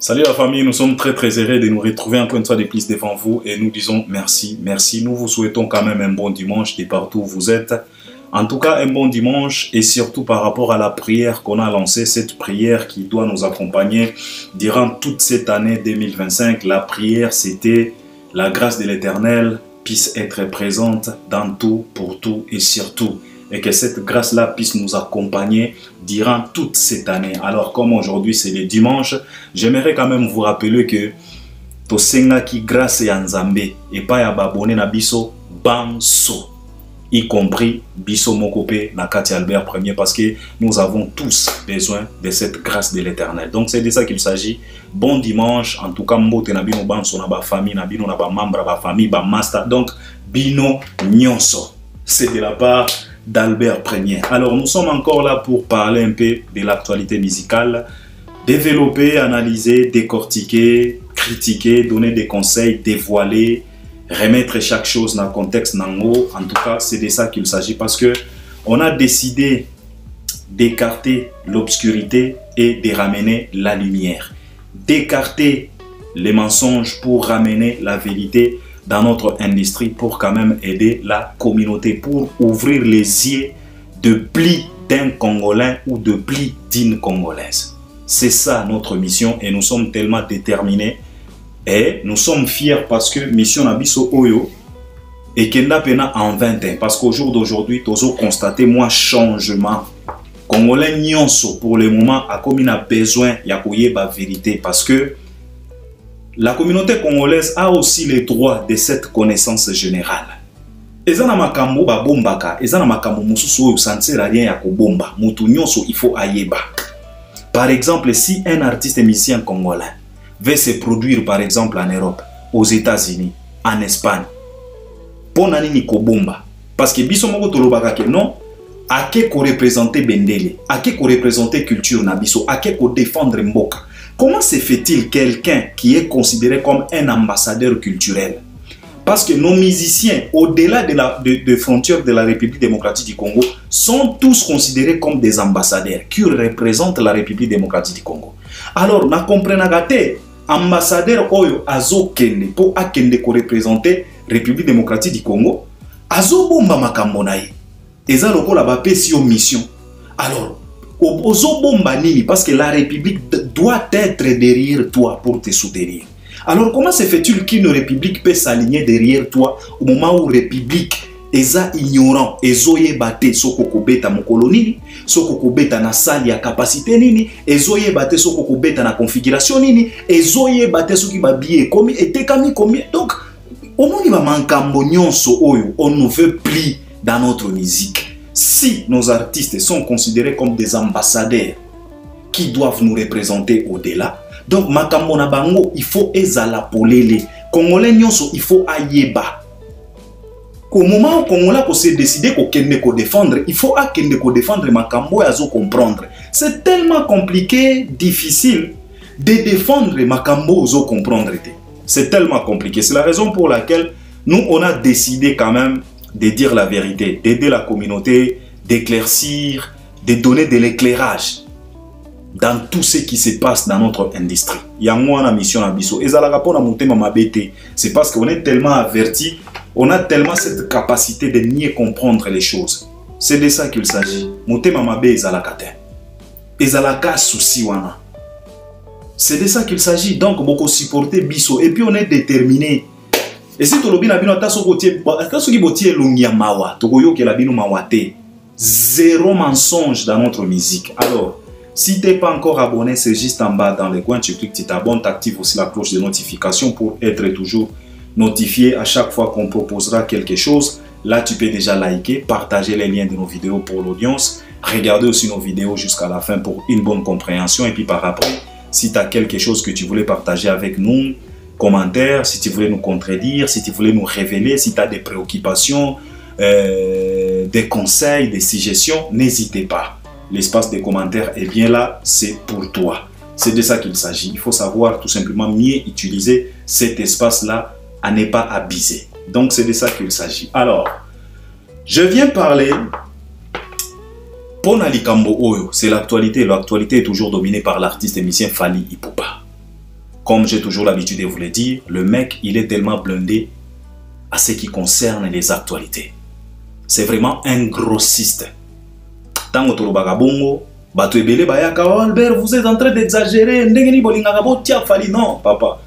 Salut la famille, nous sommes très heureux de nous retrouver encore une fois de plus devant vous et nous disons merci, merci. Nous vous souhaitons quand même un bon dimanche de partout où vous êtes. En tout cas, un bon dimanche et surtout par rapport à la prière qu'on a lancée, cette prière qui doit nous accompagner durant toute cette année 2025. La prière, c'était la grâce de l'Éternel puisse être présente dans tout, pour tout et surtout. Et que cette grâce-là puisse nous accompagner durant toute cette année. Alors, comme aujourd'hui c'est le dimanche, j'aimerais quand même vous rappeler que Tosenga qui grâce et Nzambe et pas ya babone na biso banso, y compris biso mokope na Kati Albert Ier, parce que nous avons tous besoin de cette grâce de l'Éternel. Donc c'est de ça qu'il s'agit. Bon dimanche, en tout cas mbote na bino banso na ba famille na bino na ba membre ba famille ba master. Donc bino nyonso, c'est de la part d'Albert Ier. Alors nous sommes encore là pour parler un peu de l'actualité musicale, développer, analyser, décortiquer, critiquer, donner des conseils, dévoiler, remettre chaque chose dans le contexte nango. En tout cas, c'est de ça qu'il s'agit parce que on a décidé d'écarter l'obscurité et de ramener la lumière, d'écarter les mensonges pour ramener la vérité dans notre industrie, pour quand même aider la communauté, pour ouvrir les yeux de plis d'un Congolais ou de plis d'une Congolaise. C'est ça notre mission et nous sommes tellement déterminés et nous sommes fiers parce que mission Nabiso Oyo et Kenda Pena en 20 ans. Parce qu'au jour d'aujourd'hui, nous avons constaté moins changement. Congolais nyonso pour le moment a comme il a besoin de la vérité parce que la communauté congolaise a aussi le droit de cette connaissance générale. Ezana makambo ba bombaka, ezana makambo mususu oyo sansera rien ya kobomba, mutu nyonso il faut ayeba. Par exemple, si un artiste musicien congolais veut se produire par exemple en Europe, aux États-Unis, en Espagne, pona nini kobomba? Parce que biso moko tolobaka ke non, ake ko représenter bendele, ake ko représenter culture na biso, ake ko défendre mboka. Comment se fait-il quelqu'un qui est considéré comme un ambassadeur culturel? Parce que nos musiciens, au-delà des frontières de la République démocratique du Congo, sont tous considérés comme des ambassadeurs qui représentent la République démocratique du Congo. Alors, na comprenagate, ambassadeur oyo azo kende po akende ko représenter République démocratique du Congo, azo bomba makambo na ye. Eza lokola ba pesi yo mission. Alors, ozo bomba nini parce que la République doit être derrière toi pour te soutenir. Alors comment se fait-il qu'une république peut s'aligner derrière toi au moment où république est ignorant, ezoye bate soko kobeta mokolo nini, soko kobeta na sali ya capacité nini, ezoye bate soko kobeta na configuration nini, ezoye bate soki ba billet komi etekami komi. Donc au moins ba mankambo nyonso oyo on ne veut plus dans notre musique. Si nos artistes sont considérés comme des ambassadeurs qui doivent nous représenter au-delà, donc makambo na bango il faut ezala polele. Congolais nyonso il faut ayeba. Au moment où Congolais ko se décider ko kende ko défendre, il faut akende ko défendre makambo azo comprendre. C'est tellement compliqué, difficile de défendre makambo azo comprendre. C'est tellement compliqué. C'est la raison pour laquelle nous on a décidé quand même de dire la vérité, d'aider la communauté, d'éclaircir, de donner de l'éclairage dans tout ce qui se passe dans notre industrie. Il y a une mission à Bisso. Et ça la rapport à monter ma bête. C'est parce qu'on est tellement averti, on a tellement cette capacité de mieux comprendre les choses. C'est de ça qu'il s'agit. Monter ma bête ezalakate. Ezalaka souci wana. C'est de ça qu'il s'agit. Donc beaucoup supporter Bisso. Et puis on est déterminé. Et si tu as zéro mensonge dans notre musique. Alors, si tu n'es pas encore abonné, c'est juste en bas dans le coin, tu cliques, tu t'abonnes, tu actives aussi la cloche de notification pour être toujours notifié à chaque fois qu'on proposera quelque chose. Là, tu peux déjà liker, partager les liens de nos vidéos pour l'audience, regarder aussi nos vidéos jusqu'à la fin pour une bonne compréhension. Et puis par après, si tu as quelque chose que tu voulais partager avec nous, commentaires, si tu voulais nous contredire, si tu voulais nous révéler, si tu as des préoccupations, des conseils, des suggestions, n'hésitez pas. L'espace des commentaires est bien là, c'est pour toi. C'est de ça qu'il s'agit. Il faut savoir tout simplement mieux utiliser cet espace-là à ne pas abuser. Donc c'est de ça qu'il s'agit. Alors, je viens parler Pona Likambo Oyo, c'est l'actualité. L'actualité est toujours dominée par l'artiste et musicien Fally Ipupa. Comme j'ai toujours l'habitude de vous le dire, le mec, il est tellement blindé à ce qui concerne les actualités. C'est vraiment un grossiste. Tango tolobaka bongo, bato ebele bayaka, oh Albert, vous êtes en train d'exagérer, ndenge ni bolingaka bo tia Fally. Non, papa.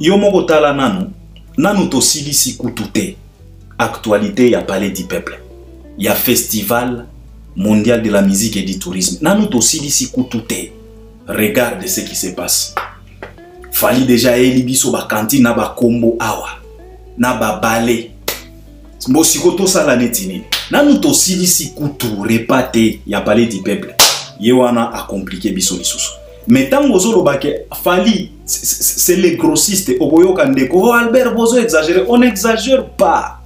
Yo moko tala nanu to silisi kutute. Actualité, ya palais du peuple. Ya festival mondial de la musique et du tourisme. Nanu to silisi kutute. Regarde ce qui se passe. Fally déjà eli biso ba cantine na ba kombo awa. Na ba balé. Mbosiko to sala netini. Nanu to silisi kutu repate ya palais du peuple. Yewana a compliqué biso lisusu. Mais tango zolo bake Fally c'est les grossistes oboyo kandeko. Oh Albert bozo exagérer, on n'exagère pas.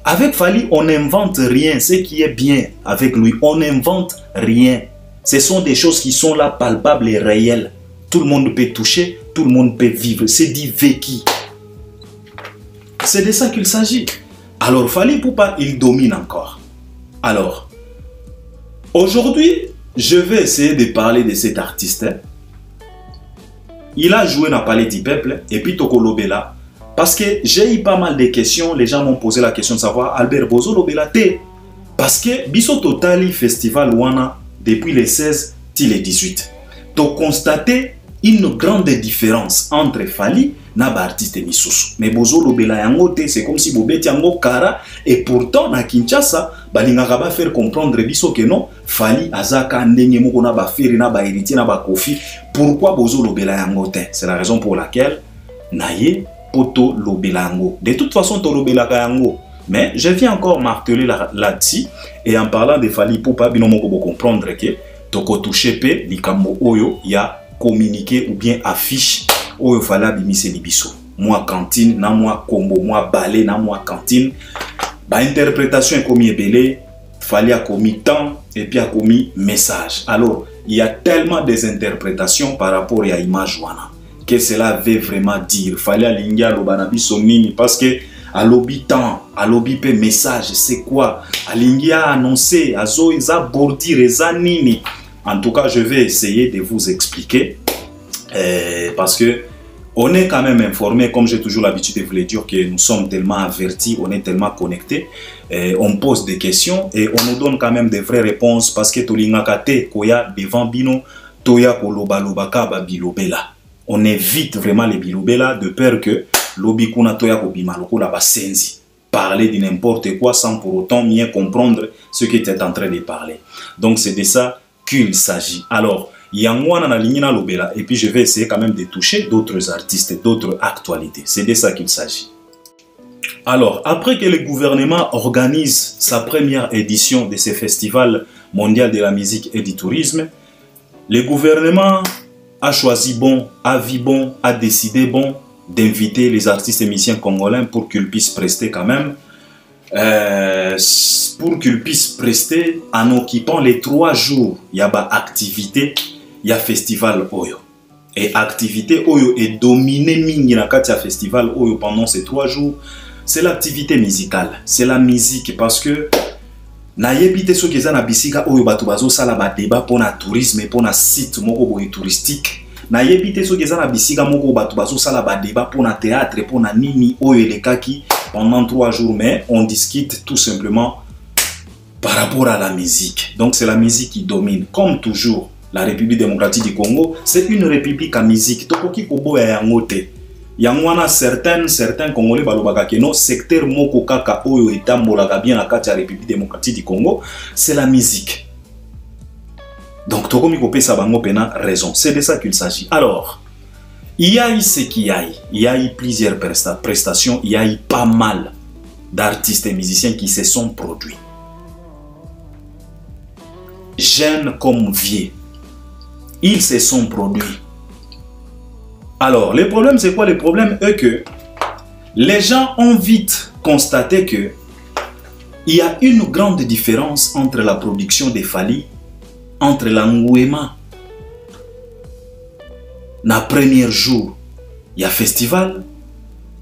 Avec Fally on n'invente rien, ce qui est bien avec lui, on n'invente rien. Ce sont des choses qui sont là palpables et réelles. Tout le monde peut toucher, tout le monde peut vivre, c'est dit vécu. C'est de ça qu'il s'agit. Alors Fally Ipupa, il domine encore. Alors, aujourd'hui, je vais essayer de parler de cet artiste. Il a joué dans le Palais du Peuple et puis Toko Lobela. Parce que j'ai eu pas mal de questions, les gens m'ont posé la question de savoir Albert Bozo Lobela T. Parce que Biso Totali Festival Wana, depuis les 16 et les 18. Tu as constaté une grande différence entre Fally et l'artiste Misusu. Mais Bozo Lobela yango te, c'est comme si Bobet yango kara. Et pourtant, na Kinshasa, balingaka ba faire comprendre biso que non, Fally azaka ndenge moko na ba feri na ba héritier na ba kofi. Pourquoi Bozo Lobela yango te? C'est la raison pour laquelle naye poto Lobela yango. De toute façon, to Lobela yango. Mais je viens encore marteler là-dessus et en parlant de Fally Ipupa, bino moko bo comprendre que toko touche pe likambo oyo ya communiqué ou bien affiche oyo fala bimise libiso. Moi cantine, na moi combo, moi ballet, na moi cantine. Ba interprétation est commis ebele, Fally a commis temps et puis a commis message. Alors, il y a tellement des interprétations par rapport à image wana que cela veut vraiment dire. Fally alingia lobana biso nini parce que à lobby temps, à lobby pe message, c'est quoi? Alingia annoncer, azo isa bordir, eza nini. En tout cas, je vais essayer de vous expliquer parce que on est quand même informé, comme j'ai toujours l'habitude de vous le dire, que nous sommes tellement avertis, on est tellement connectés, on pose des questions et on nous donne quand même des vraies réponses parce que tolingakate koya devant bino toya koloba lobaka ba bilobela. On évite vraiment les bilobela de peur que lobi kuna toya kobima lokola ba senzi. Parler de n'importe quoi sans pour autant bien comprendre ce que tu es en train de parler. Donc c'est de ça qu'il s'agit. Alors, Yangwana na lignina lobela et puis je vais essayer quand même de toucher d'autres artistes, d'autres actualités. C'est de ça qu'il s'agit. Alors, après que le gouvernement organise sa première édition de ce festival mondial de la musique et du tourisme, le gouvernement a choisi bon, a vu bon, a décidé bon d'inviter les artistes et musiciens congolais pour qu'ils puissent prester quand même pour qu'ils puissent prester en occupant les 3 jours. Il y a bah, activité, il y a festival Oyo. Et activité Oyo est dominée mingi na kati ya festival Oyo pendant ces 3 jours. C'est l'activité musicale, c'est la musique parce que na yebite so keza na bisika Oyo bato bazo sala ba débat pour na tourisme et pour na site moko boy touristique. Na yebite so keza na bisika moko bato bazo sala ba débat pour na théâtre pour na nini Oyo elekaki pendant 3 jours, mais on discute tout simplement par rapport à la musique. Donc c'est la musique qui domine. Comme toujours, la République démocratique du Congo, c'est une république à musique. Tokoki kobo ya yangote. Yangwana certains Congolais balobaka keno secteur moko kaka oyo etambolaka bien na kati ya République démocratique du Congo, c'est la musique. Donc tokomi kopesa bango pena raison. C'est de ça qu'il s'agit. Alors, il y a eu ce qu'il y a eu. Il y a eu plusieurs prestations. Il y a eu pas mal d'artistes et musiciens qui se sont produits. Jeunes comme vieux. Ils se sont produits. Alors, le problème, c'est quoi? Le problème est que les gens ont vite constaté que il y a une grande différence entre la production de Fally, entre l'Angouema. Na premier jour, il y a festival.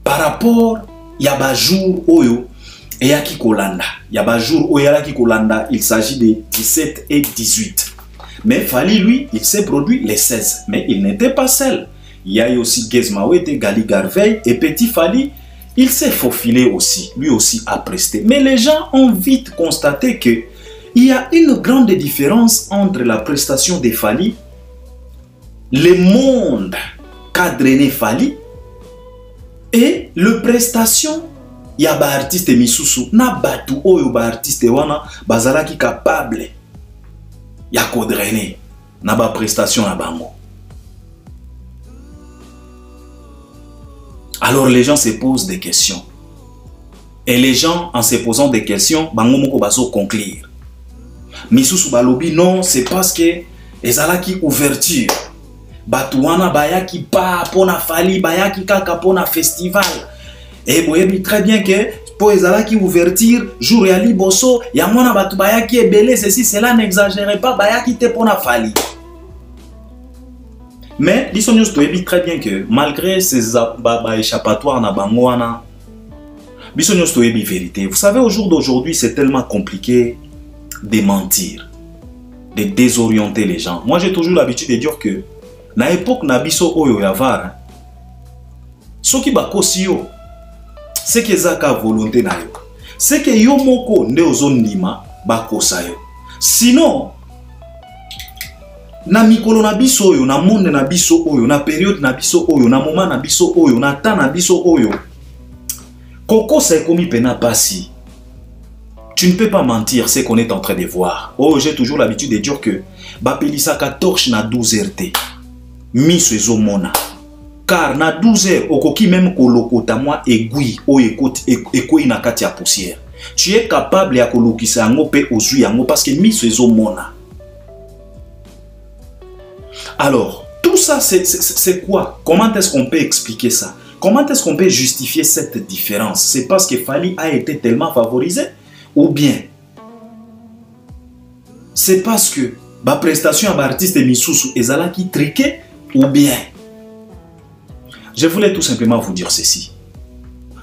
Par rapport, il y a un jour Oyo et Yaki Kolanda. Il y a un jour Oyo Yaki Kolanda, il s'agit de 17 et 18. Mais Fally, lui, il s'est produit les 16. Mais il n'était pas seul. il y a eu aussi Gez Mawete, Gali Garvey et Petit Fally. Il s'est faufilé aussi, lui aussi a presté. Mais les gens ont vite constaté que il y a une grande différence entre la prestation de Fally, le monde qu'a drainé Fally, et le prestation ya ba artiste misusu na batu oyo ba artiste wana bazalaki capable ya ko drainer na ba prestation na bango. Alors les gens se posent des questions. Et les gens, en se posant des questions, bango moko bazo conclure. Misusu balobi non, c'est parce que ezalaki ouverture. Batuana bayaki pa pona Fally, bayaki kaka pona festival. Et boyebi très bien que pour ezalaki ouverture, jour ya liboso, ya mwana batu bayaki ebele, ceci cela n'exagère pas, bayaki te pona Fally. Mais l'Isonius toyebi très bien que malgré ces échappatoires na bangoana, l'Isonius toyebi vérité. Vous savez, au jour d'aujourd'hui, c'est tellement compliqué de mentir, de désorienter les gens. Moi, j'ai toujours l'habitude de dire que na époque na biso oyo yavar, soki bakosi yo, c'est que zaka volonté na yo. C'est que yo moko nde ozondima bakosa yo. Sinon, na mikolo na biso oyo, na monde na biso oyo, na période na biso oyo, na moment na biso oyo, na temps na biso oyo, koko sa ekomi pena pasi. Tu ne peux pas mentir ce qu'on est en train de voir. Oh, j'ai toujours l'habitude de dire que bapelisaka torche na 12 RT. Miso ezo mona. Car na 12 heures, okoki même kolokota moi aiguille o ekoi na kati ya poussière. Tu es capable ya kolokisa yango pe ozui yango parce que miso ezo mona. Alors, tout ça, c'est quoi? Comment est-ce qu'on peut expliquer ça? Comment est-ce qu'on peut justifier cette différence? C'est parce que Fally a été tellement favorisé? Ou bien, c'est parce que la prestation à l'artiste Misusu ezala qui triqué? Ou bien, je voulais tout simplement vous dire ceci.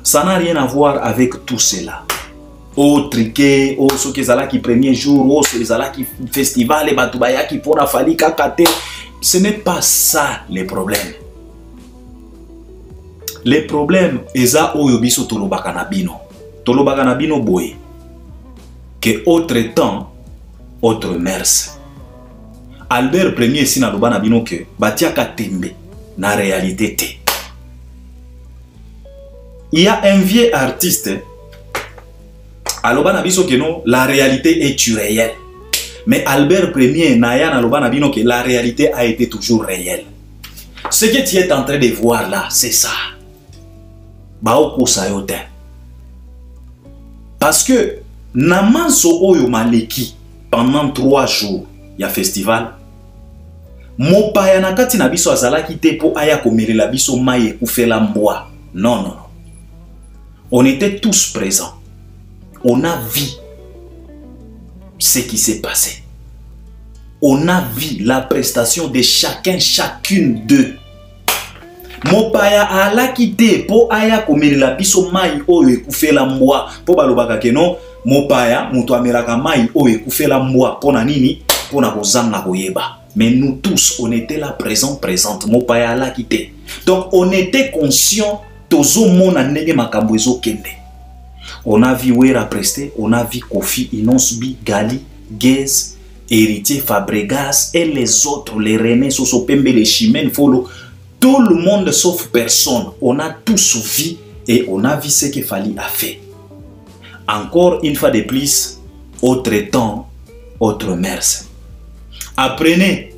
Ça n'a rien à voir avec tout cela. Oh, triqué, oh, ce qui qui premier jour, oh, ce qui festival, et batubaya qui pour la Fally kakate. Ce n'est pas ça les problèmes. Les problèmes, eza oyo biso tolobaka na bino. Tolobaka na bino boye. Que autre temps, autre mers. Albert Premier si na loba na bino que batiaka tembe na réalité te. Il y a un vieux artiste. Aloba na biso que non, la réalité est réelle. Mais Albert Premier, Naya Naloba Nabino, que la réalité a été toujours réelle. Ce que tu es en train de voir là, c'est ça. Baoko Sayote. Parce que Namanso Oyo Maleki, pendant 3 jours, il y a festival. Mopaya nakati na biso azalaki te po aya komele la biso maye kufela mboa. Non, non, non. On était tous présents. On a vu ce qui s'est passé. On a vu la prestation de chacun, chacune d'eux. Mopaya ala kite po aya komele la biso mai oyo ekufela mboa. Po balobaka ke non, mopaya muto amelaka mai oyo ekufela mboa pona nini? Pona kozanga koyeba. Mais nous tous, on était là présents, présentes. Mopaya ala kite. Donc on était conscients tozo mona ndenge makambo ezo kende. On a vu Wera Presté, on a vu Kofi Inosbi, Gali, Gez, Héritier Fabregas et les autres, les René Sosopembe, les Chimène Folo. Tout le monde sauf personne. On a tous vu et on a vu ce que Fally a fait. Encore une fois de plus, autre temps, autre mers. Apprenez,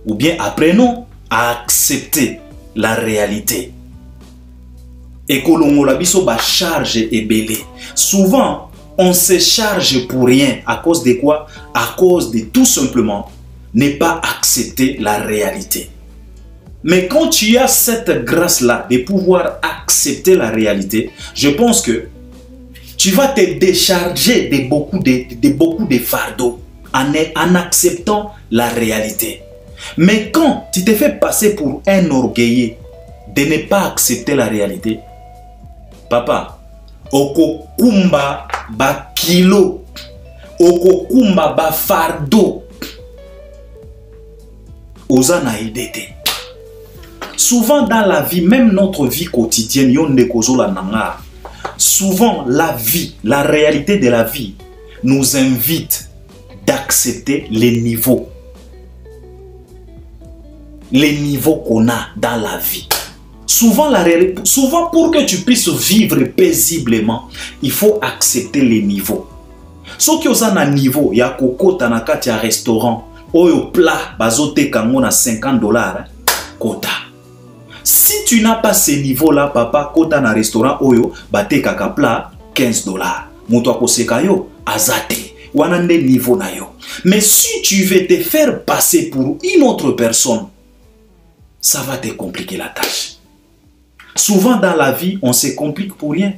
ou bien apprenons à accepter la réalité. Et que l'on a biso ba charge et belé. Souvent, on se charge pour rien. À cause de quoi? À cause de tout simplement ne pas accepter la réalité. Mais quand tu as cette grâce-là de pouvoir accepter la réalité, je pense que tu vas te décharger de beaucoup de fardeaux en acceptant la réalité. Mais quand tu te fais passer pour un orgueilleux de ne pas accepter la réalité, papa, oko kumba ba kilo, oko kumba ba fardo, oza na idete. Souvent dans la vie, même notre vie quotidienne, souvent la vie, la réalité de la vie nous invite d'accepter les niveaux qu'on a dans la vie. Souvent pour que tu puisses vivre paisiblement, il faut accepter les niveaux. Ce qui est un niveau, il y a kokota na kati ya restaurant, oyo plat bazote kango na $50, kota. Si tu n'as pas ces niveaux-là, papa, kota na restaurant oyo bate kaka plat $15. Muto akoseka yo azate. Wanande niveau na yo. Mais si tu veux te faire passer pour une autre personne, ça va te compliquer la tâche. Souvent dans la vie, on se complique pour rien.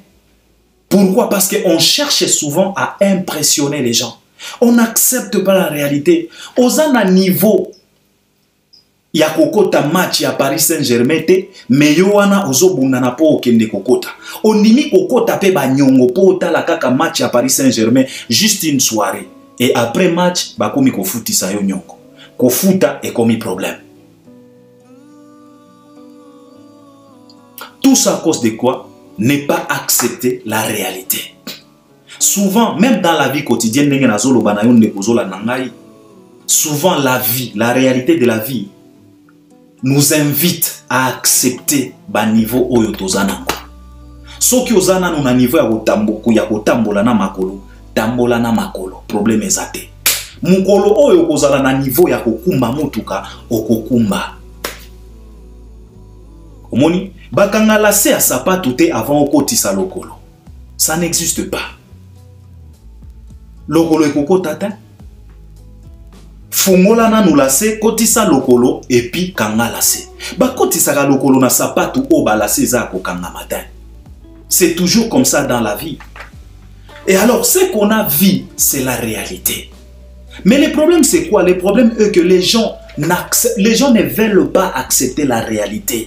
Pourquoi? Parce qu'on cherche souvent à impressionner les gens. On n'accepte pas la réalité. Aux un niveau, il y a kokota match à Paris Saint-Germain, mais yo wana ozobundana po okende kokota. Onimi kokota pe ba nyongo po otala kaka match à Paris Saint-Germain juste une soirée. Et après match, ba komi kofutisa yo nyongo. Kofuta et komi problème. Tout ça à cause de quoi? Ne pas accepter la réalité. Souvent, même dans la vie quotidienne, souvent la vie, la réalité de la vie nous invite à accepter le niveau oyo tozanango. Soki ozana na niveau ya kotambola na makolo, tambola na makolo, problème ezate. Mukolo oyo kozala na niveau ya kokumba mutuka, okokumba. Omoni, bakanga lase à sapato te avant okotisa lokolo. Ça n'existe pas. Lokolo ekokota te. Fungola na nulase kotisa lokolo et puis kanga lase. Bakotisa ka lokolo na sapato o balase za ko kanga matin. C'est toujours comme ça dans la vie. Et alors, ce qu'on a vu, c'est la réalité. Mais le problème, c'est quoi? Le problème est que les gens ne veulent pas accepter la réalité.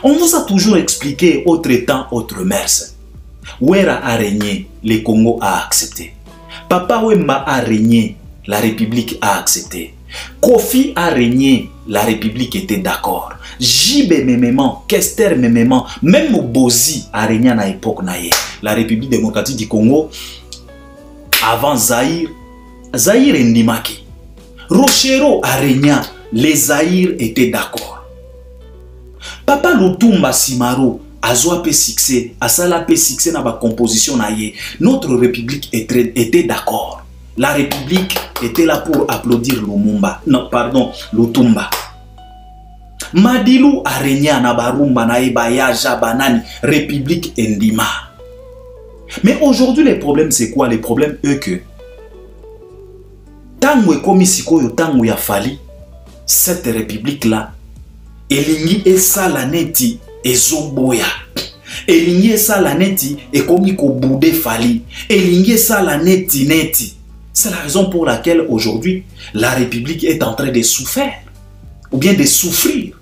On vous a toujours expliqué autre temps, autre mers. Ouera a régné, le Congo a accepté. Papa Wemba a régné, la République a accepté. Kofi a régné, la République était d'accord. Jibe memement, Kester memement, même Bozi a régné à l'époque naïe. La République démocratique du Congo, avant Zaïre Ndimaki. Rochero a régné, les Zaïre étaient d'accord. Papa Lutumba Simaro, Azwa pe succès, Asala pe succès na ba composition naïe. Notre République était d'accord. La République était là pour applaudir Lumumba. Non, pardon, Lutumba. Madilu a régné na Barumba na Ebaya Jabanani, République Ndima. Mais aujourd'hui, le problème c'est quoi? Le problème est que tango ekomi sikoyo tango ya fali cette république là elingi esala neti ezoboya. Elingi esala neti ekomi ko boude fali. Elingi esala neti. C'est la raison pour laquelle aujourd'hui la République est en train de souffrir ou bien de souffrir.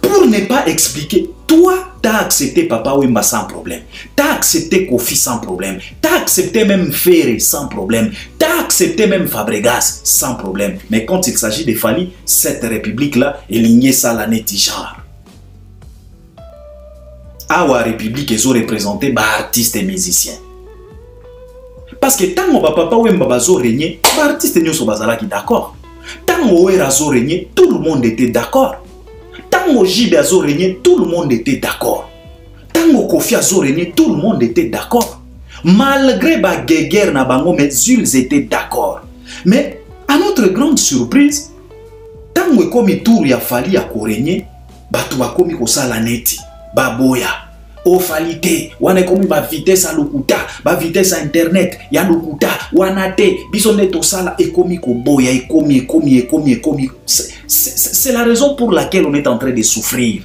Pour ne pas expliquer, toi, tu as accepté Papa Wemba sans problème. Tu as accepté Kofi sans problème. Tu as accepté même Ferré sans problème. Tu as accepté même Fabregas sans problème. Mais quand il s'agit de Fali, cette République-là, elle est ça la genre. Awa République, ils ont représenté des artistes et musiciens. Parce que tant que Papa Wemba bazo régné, les artistes ne sont pas d'accord. Tant que Ouera zo régné, tout le monde était d'accord. Tant que Jibe a régné, tout le monde était d'accord. Tant que Kofi a régné, tout le monde était d'accord. Malgré la guerre na bango, mais ils étaient d'accord. Mais à notre grande surprise, tant que comme tour ya fali a régné, batu ba komi ko sala neti, baboya. O falite, wana komi ba vitesse à lokuta, ba vitesse à internet, ya lokuta, wana te, bisone to sala ekomi ko boya, ekomi. C'est la raison pour laquelle on est en train de souffrir.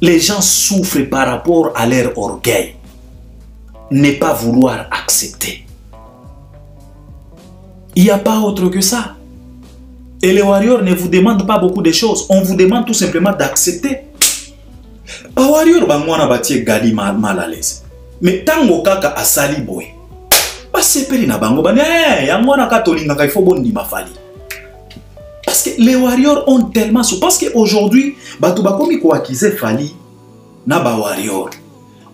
Les gens souffrent par rapport à leur orgueil. Ne pas vouloir accepter. Il n'y a pas autre que ça. Et les warriors ne vous demandent pas beaucoup de choses. On vous demande tout simplement d'accepter. Les warriors bangwana batie gali mal à l'aise. Mais tango kaka asali boy. Basepeli na bango bane yangwana katolinga ka ifo boni mafali. Parce que les warriors ont tellement souffert. Parce qu'aujourd'hui, bato bakomi ko akize Fally na ba warrior.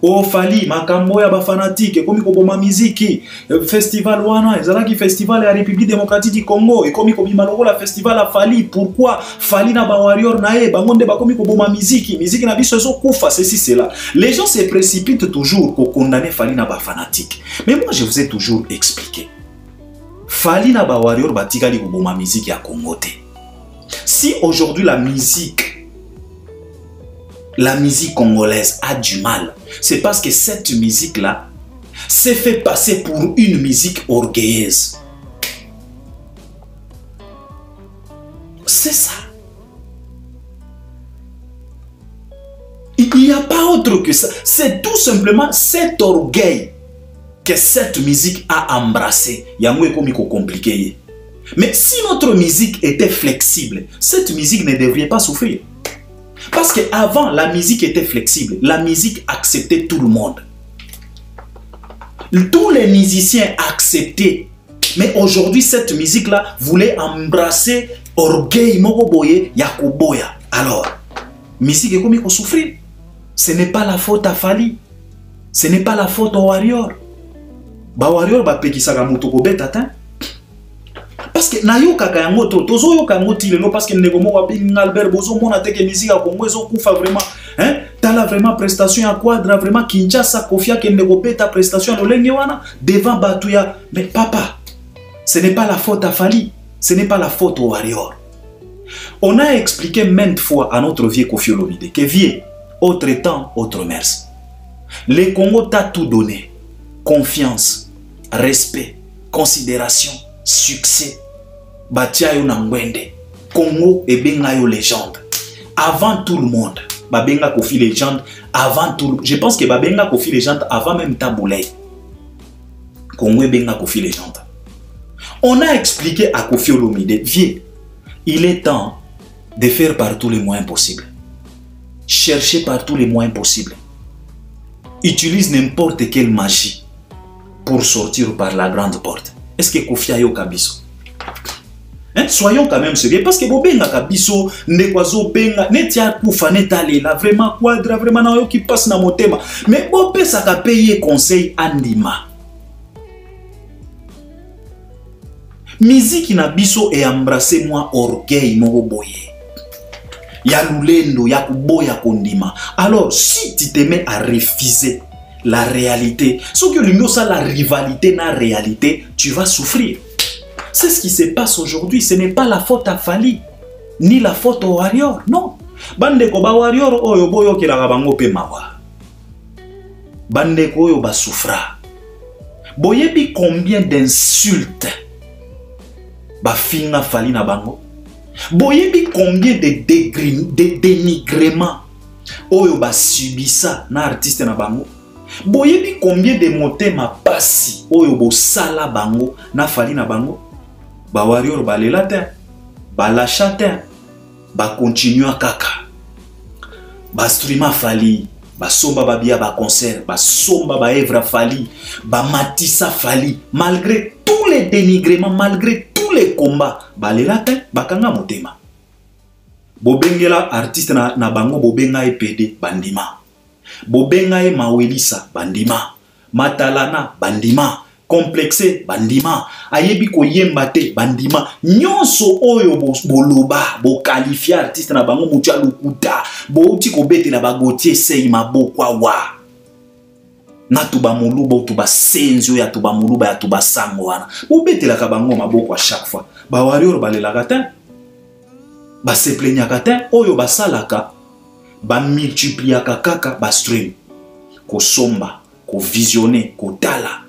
O Fally makambo ya ba fanatique komi ko boma miziki festival wana ezalaki festival ya République démocratique du Congo et komi ko bima la festival à Fally. Pourquoi Fally na ba warrior na e bangonde bakomi ko boma miziki na biso ezo kufa ceci cela. Les gens se précipitent toujours pour condamner Fally na ba fanatique. Mais moi je vous ai toujours expliqué. Fally na ba warrior batikali ko boma miziki ya Congo te. Si aujourd'hui la musique congolaise a du mal, c'est parce que cette musique-là s'est fait passer pour une musique orgueilleuse. C'est ça. Il n'y a pas autre que ça. C'est tout simplement cet orgueil que cette musique a embrassé. Yango est comme compliqué. Mais si notre musique était flexible, cette musique ne devrait pas souffrir. Parce qu'avant, la musique était flexible. La musique acceptait tout le monde. Tous les musiciens acceptaient. Mais aujourd'hui, cette musique-là voulait embrasser orgueil mokoboye yakoboya. Alors, musique est comme il faut souffrir. Ce n'est pas la faute à Fally. Ce n'est pas la faute au warrior. Ba warrior ba pekisaka moto ko beta. Parce que na yo kaka yango tozo yo kango tilelo parce que ndeko mo wapi Albert Bozo mona teke musique ya Congo ezo kufa vraiment hein tala vraiment prestation ya Quadra vraiment Kinshasa Kofia ke ndeko beta prestation ya lolenge wana devant Batuya. Mais papa, ce n'est pas la faute à Fally, ce n'est pas la faute au warrior. On a expliqué maintes fois à notre vieux Koffi Olomide que vieux, autre temps, autre mers. Le Congo t'a tout donné. Confiance, respect, considération, succès. Batia yo nangwende. Congo et benga yo légende. Avant tout le monde. Babenga Koffi légende. Avant tout le monde. Je pense que babenga Koffi légende avant même Taboulay. Congo et benga Koffi légende. On a expliqué à Koffi Olomide, vieux, il est temps de faire par tous les moyens possibles. Chercher par tous les moyens possibles. Utilise n'importe quelle magie pour sortir par la grande porte. Est-ce que Koffi a yo kabiso? Soyons quand même sérieux parce que bobenga kabiso ndekwazo benga netia kufa netalela vraiment Quadra vraiment na yo qui passe na motema mais bope ça ka payer conseil andima. Musique na biso et embrasser moi orgueil moko boye. Ya lulendo ya kuboya kondima. Alors si tu te mets à refuser la réalité, ce que l'union ça la rivalité na réalité, tu vas souffrir. C'est ce qui se passe aujourd'hui. Ce n'est pas la faute à Fally, ni la faute au warrior. Non. Bande ko ba warrior oyo boyo kilaka bango pe mawa. Bande ko oyo ba souffra. Boyebi combien d'insultes ba finga Fally na bango. Boyebi combien de dénigrements oyo ba subisa na artiste na bango. Boyebi combien de motema pasi oyo bo sala bango na Fally na bango. Ba warrior ba lela te, ba lacha te, ba continue kaka. Ba streama Fally, ba somba ba bia ba concert, ba somba ba evra Fally, ba matisa Fally, malgré tous les dénigrements, malgré tous les combats, ba lela te, ba kanga motema. Bobengela artiste na bango bobenga e PD bandima. Bobenga e Mawelisa bandima. Matalana bandima. Complexé bandima. Ayebi ko yemba te bandima. Nyonso oyo boloba bo qualifier artiste na bango mutu alukuta. Bo uti ko bete na bagotie sei mabokwa wa. Na tuba muluba tuba senzo ya tuba muluba ya tuba sango wana. Bo bete la kabango mabokwa chaque fois. Ba warrior balela te. Ba se plaignaka te oyo basalaka. Ba multipliaka kaka ba stream. Ko somba, ko visionner, ko tala.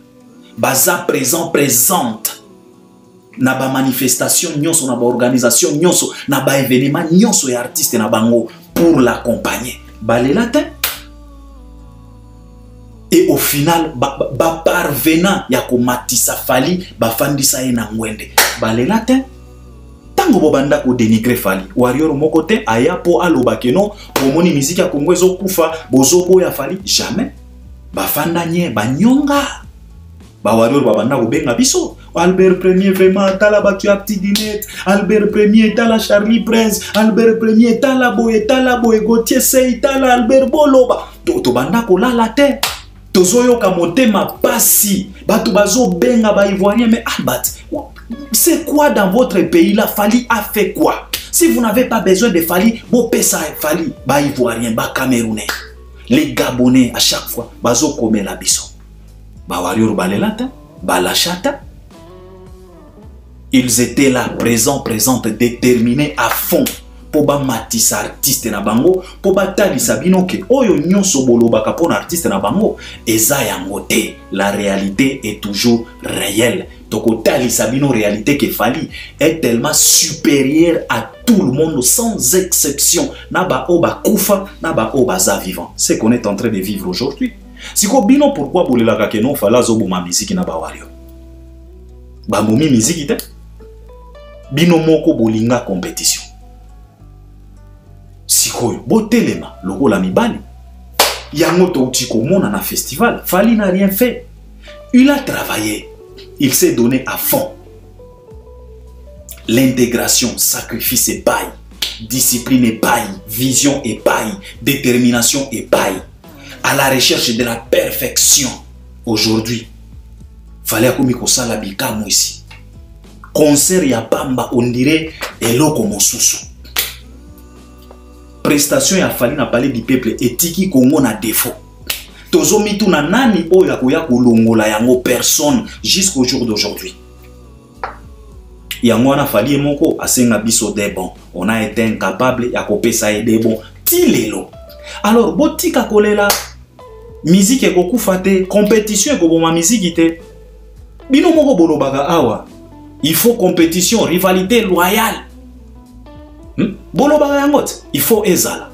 Baza présente na ba manifestation nyonso na ba organisation nyonso na ba événement nyonso ya artiste na bango pour l'accompagner. Balela te. Et au final ba parvenant ya ko matisa Fally ba fandisa ye na ngwende. Balela te. Tango bobanda ko dénigrer Fally. Warrior moko te aya po aloba keno bomoni musique ya Congo ezo kufa bozo boya Fally jamais. Ba fanda nye ba nyonga. Ba warrior babanda ko benga biso. Albert Premier vraiment tala batu ya petit dinette. Albert Premier tala Charlie Prince. Albert Premier tala boye Gauthier Sey tala Albert Boloba. To banda ko la te. Tozoyo ka motema pasi. Batu bazo benga ba ivoirien mais Albat. C'est quoi dans votre pays là? Fali a fait quoi? Si vous n'avez pas besoin de Fali, bon pesa Fali ba ivoirien, ba camerounais. Les Gabonais à chaque fois bazo kome la biso. Ba warrior balelata, ba la chata. Ils étaient là, présentes, déterminés à fond. Pour ba matisa artiste na bango, pour ba tali sabino ke oyo nyonso boloba kapona artiste na bango, eza yango te. La réalité est toujours réelle. Donc tali sabino réalité que Fali est tellement supérieure à tout le monde sans exception. Naba oba kufa, naba oba za vivant. C'est qu'on est en train de vivre aujourd'hui. Si ko bino pourquoi bolela ka non fala zo boma musique na ba wario. Ba momi musique te. Bino moko bolinga compétition. Sikoyo, botelema, logo la mibali. Yango touti komona na festival. Fali n'a rien fait. Il a travaillé. Il s'est donné à fond. L'intégration, sacrifice et paille. Discipline et paille. Vision et paille. Détermination et paille. À la recherche de la perfection. Aujourd'hui, fallait komiko sala bikamu ici. Concert ya bamba, on dirait eloko mosusu. Prestation ya Fali na palais du peuple etiki Congo na défaut. Tozo mitu na nani oya koya kolongola yango personne jusqu'au jour d'aujourd'hui. Yango na Fali moko asenga biso des bons. On a été incapable ya kopesa des bons. Tilelo. Alors botika kolela musique eko kufate, compétition eko boma musique te. Bino moko bolobaka awa. Il faut compétition, rivalité loyale. Bolo bayangot, il faut ezala.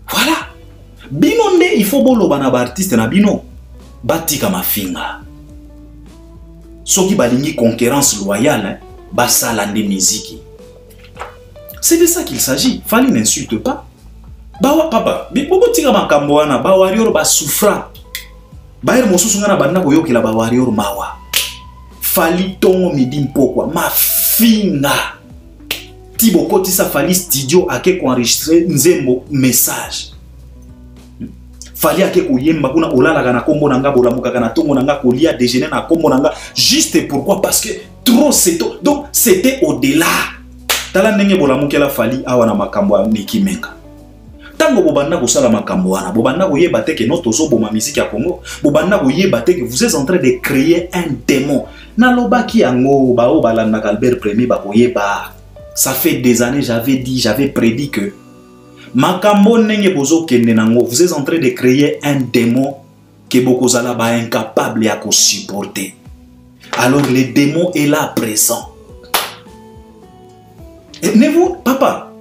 Voilà. Bino nde il faut bolo bana ba artiste na bino. Batika mafinga. Soki balingi concurrence loyale, basala nde musique. C'est de ça qu'il s'agit. Fali n'insulte pas. Bawa papa, bobo tika makambo wana ba warrior ba souffra. Ba mosusu ngana banda ko yokela ba warrior mawa. Fali tongo midi mpokwa mafinga. Tibo koti sa Fali studio ake ko enregistrer nzembo message. Fali ake ko yemba kuna olala kana kombo nanga bolamuka kana tongo nanga kolia déjeuner na kombo nanga juste pourquoi parce que trop c'est tout. Donc c'était au-delà. Tala ndenge bolamukela Fali awa na makambo ya Nikimenga. Tango bobanda ko sala makambo wana bobanda ko yeba te que notre zo boma musique ya Congo bobanda ko yeba te que vous êtes en train de créer un démon. Na lobaki yango ba o balanda Albert Premier ba ko yeba. Ça fait des années, j'avais prédit que makambo nenge bozo kende nango, vous êtes en train de créer un démon que bokozala ba incapable à supporter. Alors le démon est là présent. Et ne vous, papa,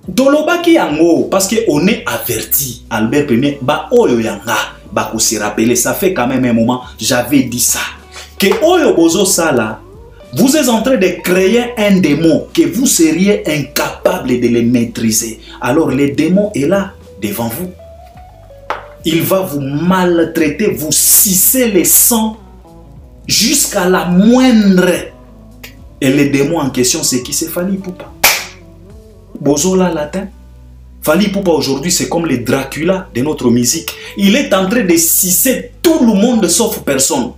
dolobaki yango parce que on est averti. Albert Premier ba oyo yanga ba ko se rappeler, ça fait quand même un moment, j'avais dit ça que oyo bozo sala. Vous êtes en train de créer un démon que vous seriez incapable de le maîtriser. Alors le démon est là devant vous. Il va vous maltraiter, vous sucer le sang jusqu'à la moindre. Et le démon en question, c'est qui? C'est Fali Ipupa. Bozola latin. Fali Ipupa aujourd'hui, c'est comme le Dracula de notre musique. Il est en train de sucer tout le monde sauf personne.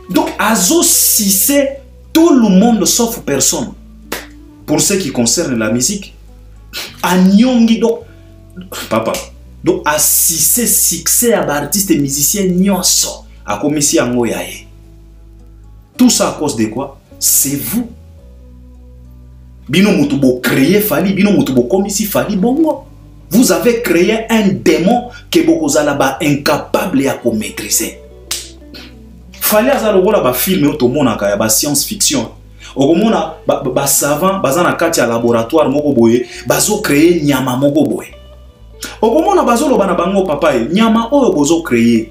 Donc, Azo c'est tout le monde sauf personne. Pour ce qui concerne la musique, Anyongi, donc, papa, donc, à succès à l'artiste et musicien Nyonso, à Komissi Angoyaye. Tout ça à cause de quoi? C'est vous. Bino Mutubo créé Fali, Bino Mutubo Komissi Fali Bongo. Vous avez créé un démon que Bokozalaba incapable à maîtriser. Fali azalogola ba film otomona ka ya ba science fiction. Okomona ba savant bazana kati ya laboratoire moko boye bazo créer nyama moko boye. Okomona bazolo bana bango papa nyama oyo bozo créer.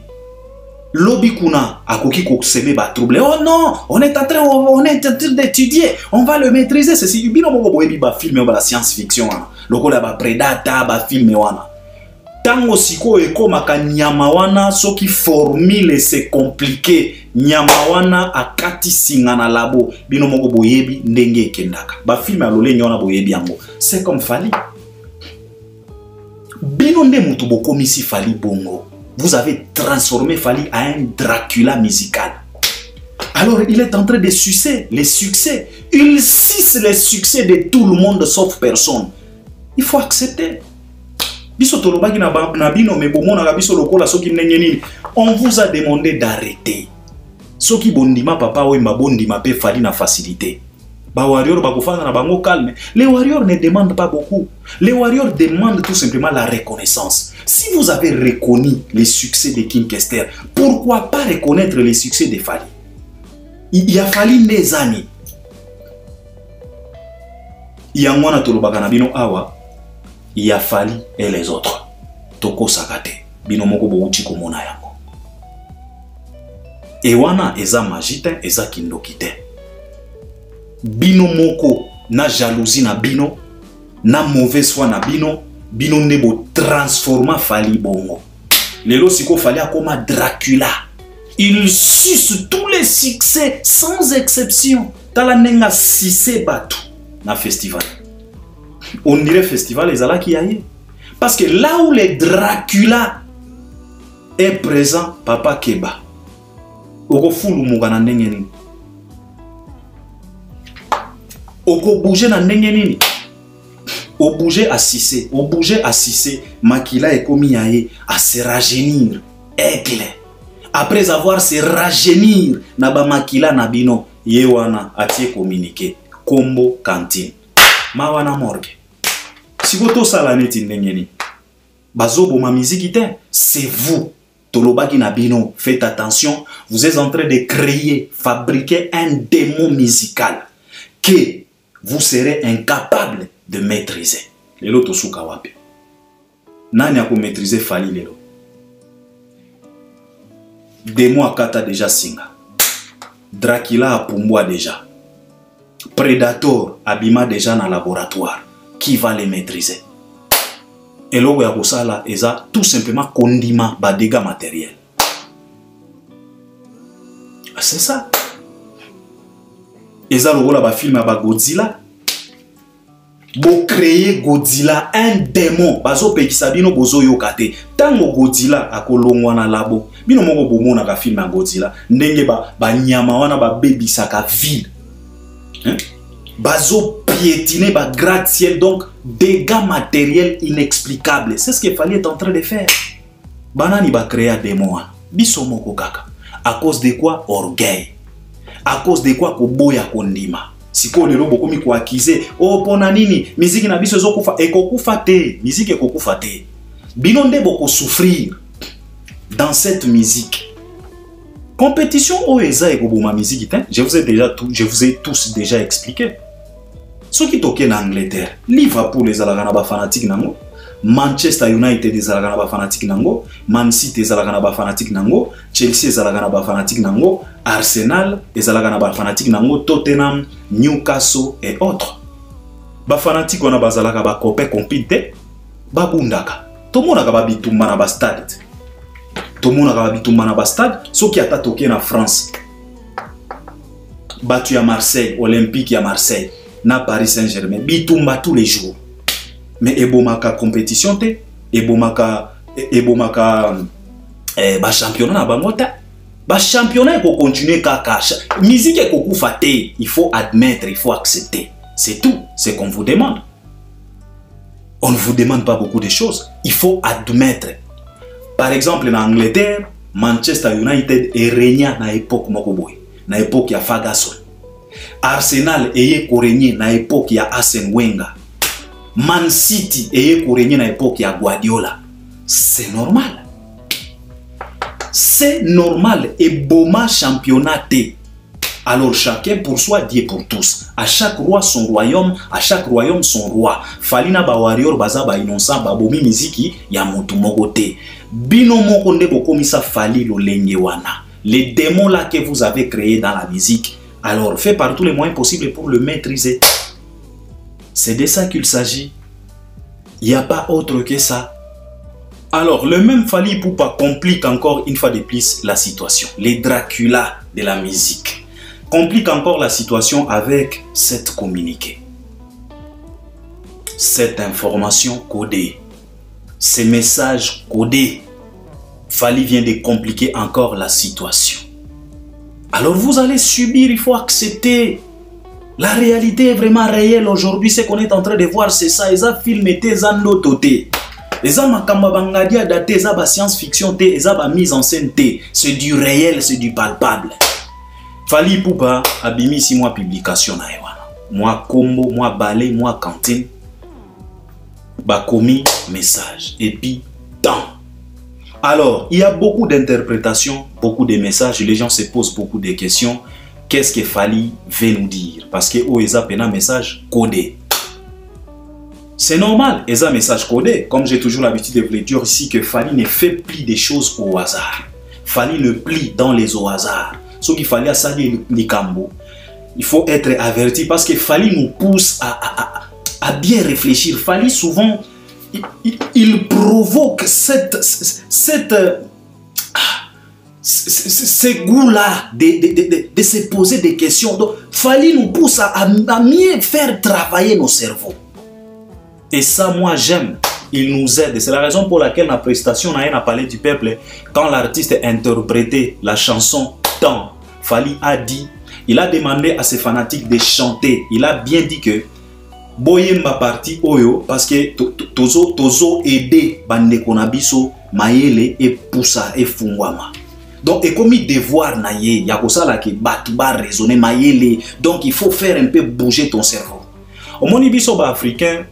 Lobi kuna akoki ko seme ba trouble. Oh non, on est en train d'étudier, on va le maîtriser ceci bino moko boye bi ba film ba la science fiction. Lokola ba Predator ba film wana. Tango siko eko maka nyamawana soki formule c'est compliqué. Nyamawana akati singa na labo. Bino moko boyebi ndenge ekendaka. Ba film alole nyona boyebi yango. C'est comme Fally. Bino nde mutu bokomisi Fally bongo. Vous avez transformé Fally à un Dracula musical. Alors il est en train de sucer les succès. Il suce les succès de tout le monde sauf personne. Il faut accepter. On vous a demandé d'arrêter. Soki bondima papa ou bondima pe Fally na facilité. Ba warrior ba kufana na bango calme. Les warriors ne demandent pas beaucoup. Les warriors demandent tout simplement la reconnaissance. Si vous avez reconnu les succès de King Kester, pourquoi pas reconnaître les succès de Fally? Il a fallu des années. Il y a moins de awa. Il a fallu et les autres. Toko sakate. Bino moko bouchi komona yango. Ewana eza magite eza kindokite. Bino moko na jalousie na bino, na mauvaise foi na bino, bino nebo transforma Fally bongo. Lelo siko Fally akoma Dracula. Il suce tous les succès sans exception. Tala nenga sise batu na festival. On dirait festival les ala qui aille. Parce que là où le Dracula est présent, Papa Keba. Oko fulu mugana ndenge nini. Oko bouger na ndenge nini. Au bouger à Cissé, au bouger à Cissé, Makila est commis à se rajeunir, aigle. Après avoir se rajeunir, Naba Makila Nabino, Yewana a tie communiqué, Combo Cantine. Mawana morgue. Si vous avez salaneti ndengeni, bazobo ma musique c'est vous. Tolobaki Nabino, faites attention, vous êtes en train de créer, fabriquer un démon musical que vous serez incapable de maîtriser. Lelo tosuka wapi. Nani a maîtriser Fally lelo. Démon akata déjà singa. Dracula a pumbwa déjà. Predator abima déjà dans le laboratoire. Qui va les maîtriser? Et là, il tout simplement condiment ba dégâts matériels. C'est ça. Et ça, le film à Godzilla. Bo créer Godzilla, un démon. Bazo pe kisabino bozo yokate. Tango Godzilla akolongwa na labo. Bino moko bomo na ka film à Godzilla. Ndenge ba nyama wana ba baby saka ville. Hein? Bazo piétiner ba gratte-ciel, donc dégâts matériels inexplicables. C'est ce qu'il fallait en train de faire. Banani ba créer des démons. Biso moko kaka. À cause de quoi? Orgueil. À cause de quoi? Koboya kondima. Siko lelo bokomi ko accuser. Oh pona nini? Musique na biso zo kufa ekokufa te. Musique ekokufa te. Bino nde boko souffrir dans cette musique. Compétition OESA et Goboma musique, je vous ai tous déjà expliqué. Ce qui toquent en Angleterre, Liverpool les Alaganaba fanatiques nango, Manchester United les Alaganaba fanatiques nango, Man City les Alaganaba fanatiques nango, Chelsea les Alaganaba fanatiques nango, Arsenal les Alaganaba fanatiques nango, Tottenham, Newcastle et autres. Ba fanatiques on a bazalaka ba copain compite, ba bundaka. Tout le monde a ba bitumba na ba stade. Tout le monde a bitumba na ba stade, ce qui a toqué en France. Battu à Marseille, Olympique à Marseille. Na Paris Saint-Germain, bitumba tous les jours. Mais ebomaka compétition te, ebomaka ba championnat na bangota. Ba championnat ko continuer kaka. Musique ko kufa te, il faut admettre, il faut accepter. C'est tout, c'est qu'on vous demande. On ne vous demande pas beaucoup de choses, il faut admettre. Par exemple en Angleterre, Manchester United est régné na époque mokoboy, na époque ya Ferguson. Arsenal eye korenye na époque ya Arsène Wenger. Man City eye korenye na époque ya Guardiola. C'est normal. C'est normal. Et boma championnat. Alors chacun pour soi, Dieu pour tous. À chaque roi son royaume, à chaque royaume son roi. Falina ba warrior baza ba innocent ba bomi miziki ya mutu mogote. Bino moko nde bokomisa Fally lo lenge wana. Les démons là que vous avez créés dans la musique. Alors, faites par tous les moyens possibles pour le maîtriser. C'est de ça qu'il s'agit. Il n'y a pas autre que ça. Alors, le même Fally Ipupa complique encore une fois de plus la situation. Les Dracula de la musique complique encore la situation avec cette communiqué. Cette information codée, ces messages codés, Fally vient de compliquer encore la situation. Alors vous allez subir, il faut accepter. La réalité est vraiment réelle aujourd'hui. Ce qu'on est en train de voir, c'est ça. Ils ont filmé, ils ont noté. Ils ont daté, ils ont science-fiction, ils ont mise en scène. C'est du réel, c'est du palpable. Fally Ipupa a bimi si moi publication na ewana. Moi combo, moi balai, moi cantine. Ba commis message et puis temps. Alors, il y a beaucoup d'interprétations, beaucoup de messages. Les gens se posent beaucoup de questions. Qu'est-ce que Fally veut nous dire? Parce que ils ont un message codé. C'est normal, ils ont un message codé. Comme j'ai toujours l'habitude de vous le dire ici, que Fally ne fait plus des choses au hasard. Fally ne plie dans les au hasard. Ce qu'il fallait à ça, il faut être averti parce que Fally nous pousse à bien réfléchir. Fally souvent, il provoque ce goût-là de se poser des questions. Donc, Fally nous pousse à mieux faire travailler nos cerveaux. Et ça, moi, j'aime. Il nous aide. C'est la raison pour laquelle la prestation n'a parlé du peuple. Quand l'artiste a interprété la chanson Temps, Fally a dit, il a demandé à ses fanatiques de chanter. Il a bien dit que Boye ma partie oyo parce que tozo aider bande konabiso maele et poussa et fungwama. Donc et comme il devoir na ye ya kosala ke batu ba raisonner maele, donc il faut faire un peu bouger ton cerveau. Au moni biso ba africain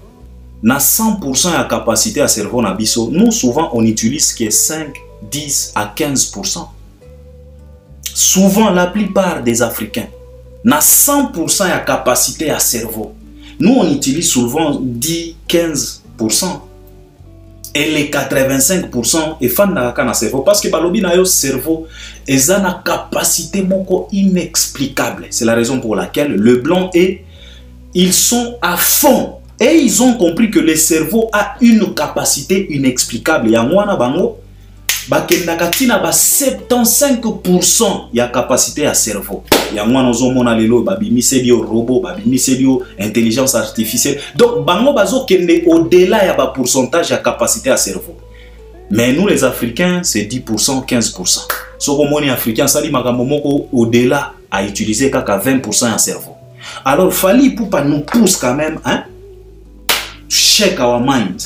na 100% à capacité à cerveau na biso, nous souvent on utilise que 5, 10 à 15%. Souvent la plupart des africains na 100% à capacité à cerveau. Nous, on utilise souvent 10-15%. Et les 85% est fan de la cerveau. Parce que le cerveau est une capacité inexplicable. C'est la raison pour laquelle le blanc et ils sont à fond. Et ils ont compris que le cerveau a une capacité inexplicable. Il y a bango, 75% y a capacité à cerveau. Il y a robot, intelligence artificielle. Donc bango bazo kende au-delà ya ba pourcentage à capacité à cerveau. Mais nous les Africains c'est 10%, 15%. So comme les Africains sali makambo moko au-delà à utiliser qu'à 20% à cerveau. Alors Fally Ipupa nous pousse quand même hein check our mind.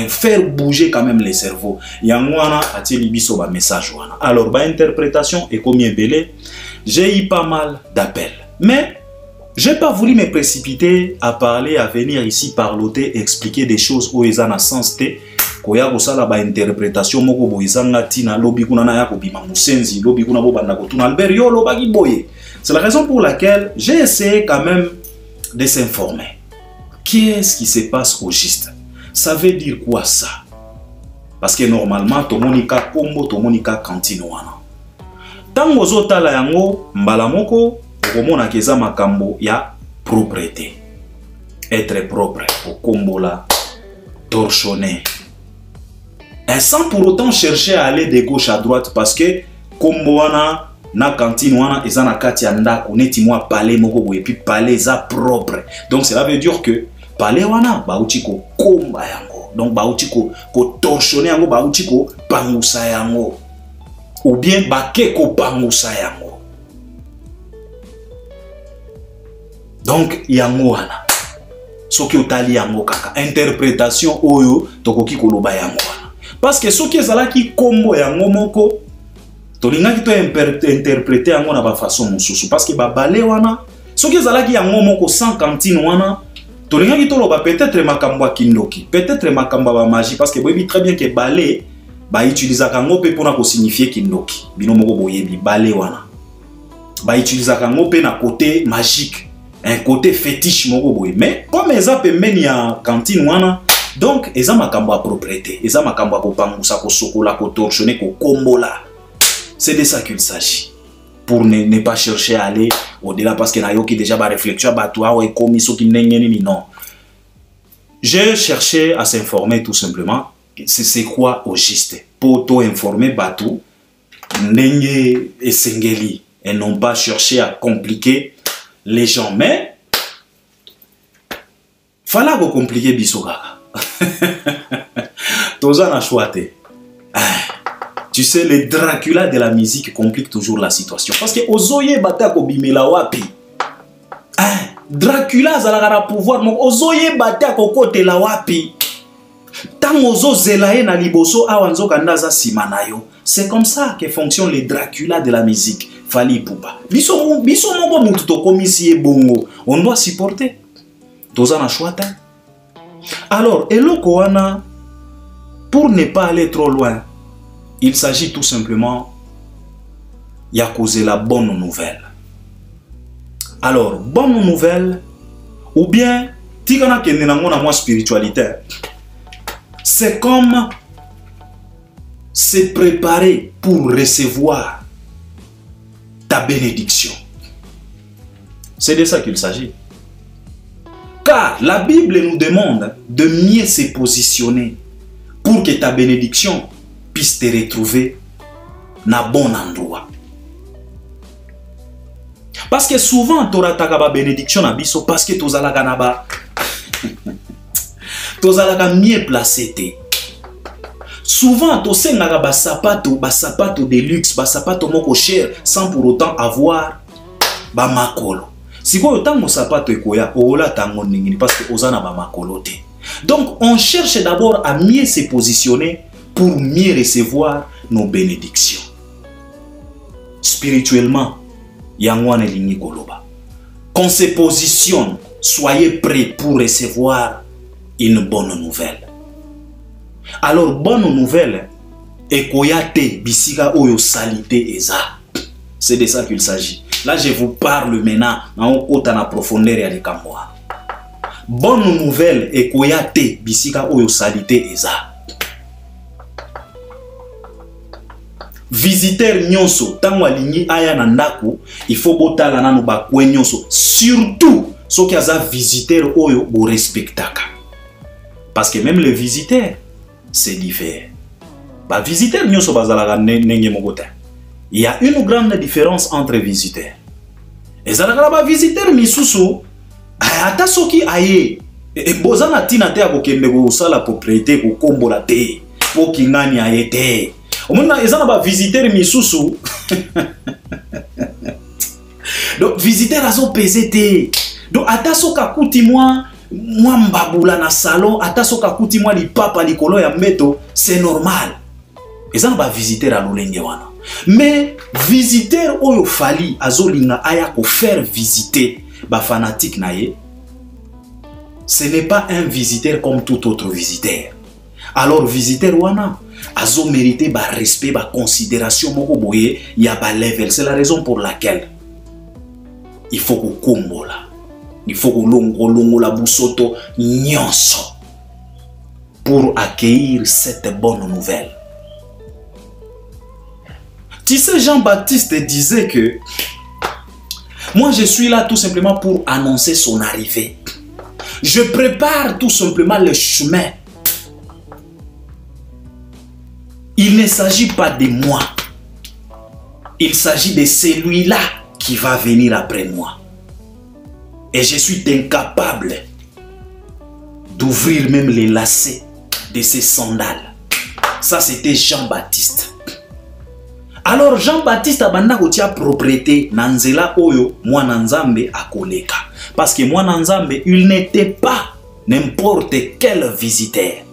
Faire bouger quand même les cerveaux. Yangwana a-t-il biso ba message wana. Alors ba interprétation est combien belé. J'ai eu pas mal d'appels. Mais j'ai pas voulu me précipiter à parler, à venir ici parloter, expliquer des choses où ils ont un sens té. Koya kosala ba interprétation moko boizanga tina lobi kuna na yako bima musenzi lobi kuna bo banda ko tuna Albert yo lo bagi boye. C'est la raison pour laquelle j'ai essayé quand même de s'informer. Qu'est-ce qui se passe au juste? Ça veut dire quoi ça? Parce que normalement, tomonika kombo, tomonika cantine wana. Tango zotala yango, mbala moko, okomona keza makambo ya propreté. Être propre, au kombo la, torchonner. Et sans pour autant chercher à aller de gauche à droite, parce que kombo wana, na cantine wana, eza na kati ya ndako, neti mwa palais moko, et puis palais za propre. Donc cela veut dire que palais wana bauti ko komba yango donc bauti ko torchonner yango bauti ko pangusa yango ou bien bake ko pangusa yango donc yango wana soki otali yango kaka interprétation oyo tokoki koloba yango wana parce que soki ezalaki kombo yango moko tolingaki to interpréter yango na ba façon mosusu parce que ba balé wana soki ezalaki yango moko sans cantine wana peut-être makambo kindoki, peut-être makambo magie parce que vous savez très bien que ballet ba utiliser kango pe pona ko signifier kindoki. Bino moko boyebi ballet wana. Ba utiliser kango pe na côté magique, un côté fétiche moko boye. Mais comme eza pembeni ya cantine wana, donc eza makambo propriété, eza makambo ko pangusa ko sokola ko torchonner ko kombola. C'est de ça qu'il s'agit. Pour ne pas chercher à aller au-delà parce que nayoki déjà ba réflexion ba toi comme iso ki nengeni non. J'ai cherché à s'informer tout simplement c'est quoi au juste? Pour t'informer Batou, Nenge et Sengeli, et non pas chercher à compliquer les gens. Mais, fallait que compliquer Bissogara. Toza na chouate. Tu sais, les Dracula de la musique compliquent toujours la situation. Parce que Ozoye Batako Bimela Wapi. Dracula Zalagara pouvoir. Ozoye Batako Kote la Wapi. Tant Ozo Zelaye na Liboso Awanzo Kandaza Simanayo. C'est comme ça que fonctionnent les Dracula de la musique. Fali Poupa. Biso mongo mututo komisi bongo. On doit supporter. Toza na chouata. Alors, Eloko wana, pour ne pas aller trop loin, il s'agit tout simplement de causer la bonne nouvelle. Alors, bonne nouvelle, ou bien, tigana kenenango na moi spiritualité, c'est comme se préparer pour recevoir ta bénédiction. C'est de ça qu'il s'agit. Car la Bible nous demande de mieux se positionner pour que ta bénédiction puisse te retrouver dans bon endroit. Parce que souvent, tu auras ta bénédiction na biso parce que tu as mieux placé. Souvent, tu sais que sapato de luxe, sapato moko cher, sans pour autant avoir ba makolo. Si vous avez un sapato ekoya, ola tango ningini parce que ozana ba makolo te. Donc, on cherche d'abord à mieux se positionner pour mieux recevoir nos bénédictions. Spirituellement, yangwane lingi koloba. Qu'on se positionne, soyez prêts pour recevoir une bonne nouvelle. Alors, bonne nouvelle, ekoyate bisika oyo salité eza. C'est de ça qu'il s'agit. Là, je vous parle maintenant en profondeur et à bonne nouvelle, ekoyate bisika oyo salité eza. Visiteur nyonso, tango alingi aya na ndako, il faut botala nanu ba kwe nyonso. Surtout, ceux qui ont visiteur oyo bo respectaka. Parce que même les visiteurs, c'est différent. Ba visiteur nyonso bazalaka nenge mokota. Il y a une grande différence entre visiteurs. Et ça ba visiteur misusu, ata soki aye, e bozana tina te akokende ko sala propriété ko kombola te, po kingani aye te. Omona ezana ba visiteur misusu. Donc visiteur azo pesé te. Donc ata soka kuti moi mbabula na salon, ata soka kuti moi li papa likolo ya mbeto, c'est normal. Ezana ba visiteur alolenge wana. Mais visiteur oyo fali azolinga aya ko faire visiter ba fanatique na ye. Ce n'est pas un visiteur comme tout autre visiteur. Alors visiteur wana azo mérité ba respect, ba considération moko boye ya ba level. C'est la raison pour laquelle il faut ko kombola. Il faut ko longo la busoto nyonso pour accueillir cette bonne nouvelle. Tu sais, Jean-Baptiste disait que moi je suis là tout simplement pour annoncer son arrivée. Je prépare tout simplement le chemin. Il ne s'agit pas de moi. Il s'agit de celui-là qui va venir après moi. Et je suis incapable d'ouvrir même les lacets de ses sandales. Ça, c'était Jean-Baptiste. Alors, Jean-Baptiste abanda kotia propriété nanzela oyo mwana nzambe akoleka. Parce que mwana nzambe, il n'était pas n'importe quel visiteur.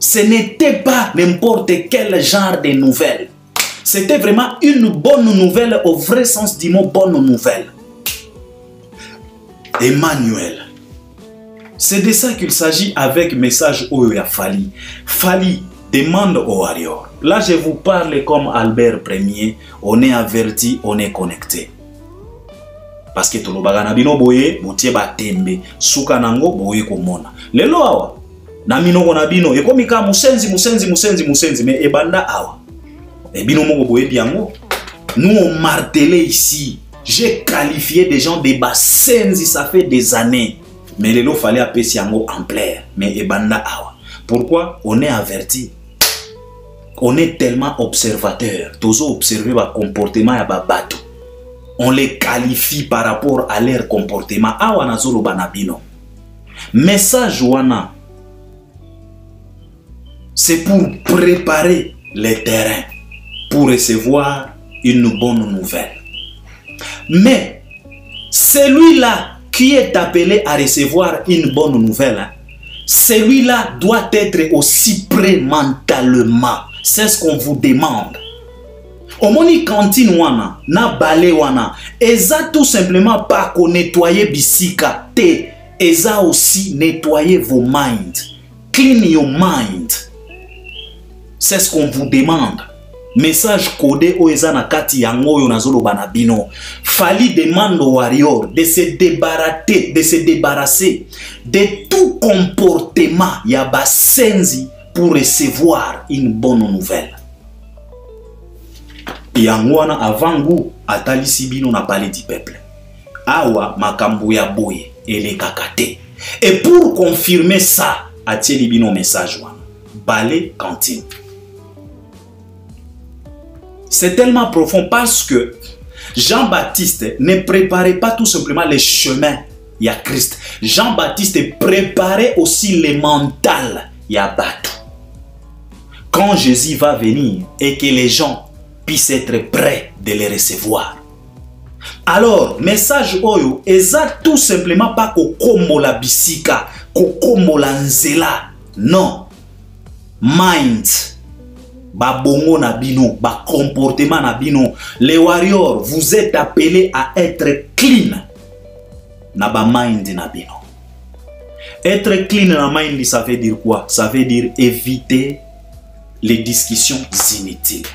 Ce n'était pas n'importe quel genre de nouvelle. C'était vraiment une bonne nouvelle au vrai sens du mot bonne nouvelle. Emmanuel. C'est de ça qu'il s'agit avec message Oya Fali. Fali demande au warrior. Là, je vous parle comme Albert Ier. On est averti, on est connecté. Parce que tout le bagana bino boye, botie batembe, suka nango boye komona. Lelo awa, na minoko na bino, ekomika musenzi, mais ebanda awa. Et bino moko boye biango. Nous on martelait ici. J'ai qualifié des gens de bassenzi, ça fait des années. Mais lelo fallait appeler siango en plaire. Mais ebanda awa. Pourquoi? On est averti. On est tellement observateur. Tous observer le comportement ya babato. On les qualifie par rapport à leur comportement. Awana zolo banabino. Message wana, c'est pour préparer les terrains pour recevoir une bonne nouvelle. Mais celui-là qui est appelé à recevoir une bonne nouvelle, celui-là doit être aussi prêt mentalement. C'est ce qu'on vous demande. Au moni cantine wana, na balé wana, eza tout simplement pas qu'on nettoyer bisika te, eza aussi nettoyer vos minds. Clean your mind. C'est ce qu'on vous demande. Message codé au eza na kati yango yo nazolo banabino. Fali demande aux warriors de se débarrasser de tout comportement ya basenzi pour recevoir une bonne nouvelle. Yangwana avangu atalisi bino na parler du peuple. Awa makambo ya boye ele kakate. Et pour confirmer ça, atieli bino message wana. Balé cantine. C'est tellement profond parce que Jean-Baptiste ne préparait pas tout simplement les chemins ya Christ. Jean-Baptiste préparait aussi les mental ya bateau. Quand Jésus va venir et que les gens puissent être prêts de les recevoir. Alors, message oyo, eza tout simplement pas kokombo la bisika, kokombo la nzela. Non. Mind. Ba bongo na bino, ba comportement na bino. Les warriors, vous êtes appelés à être clean. Na ba mind na bino. Être clean na mind, ça veut dire quoi? Ça veut dire éviter les discussions inutiles.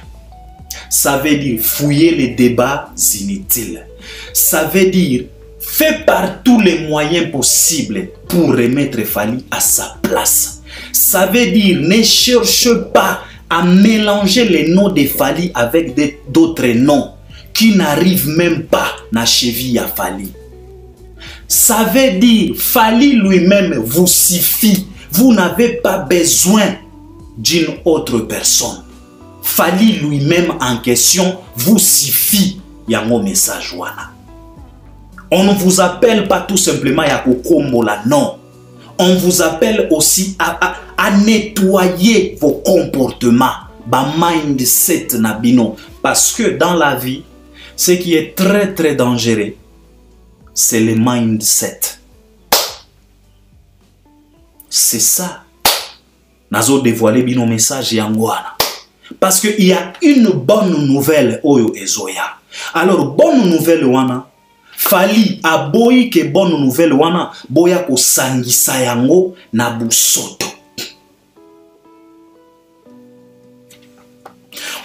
Ça veut dire fouiller les débats inutiles. Ça veut dire faire par tous les moyens possibles pour remettre Fali à sa place. Ça veut dire ne cherche pas à mélanger les noms de Fali avec d'autres noms qui n'arrivent même pas à cheville à Fali. Ça veut dire Fali lui-même vous suffit. Vous n'avez pas besoin d'une autre personne. Fali lui-même en question vous suffit. Yango message wana. On ne vous appelle pas tout simplement Yakokombola, non. On vous appelle aussi à nettoyer vos comportements. Ba mindset nabino. Parce que dans la vie, ce qui est très très dangereux, c'est le mindset. C'est ça. Nazo dévoiler bino message yangwana. Parce qu'il y a une bonne nouvelle oyo ezoya. Alors bonne nouvelle wana, Fali aboyi ke bonne nouvelle wana boya ko sangisa yango na busoto.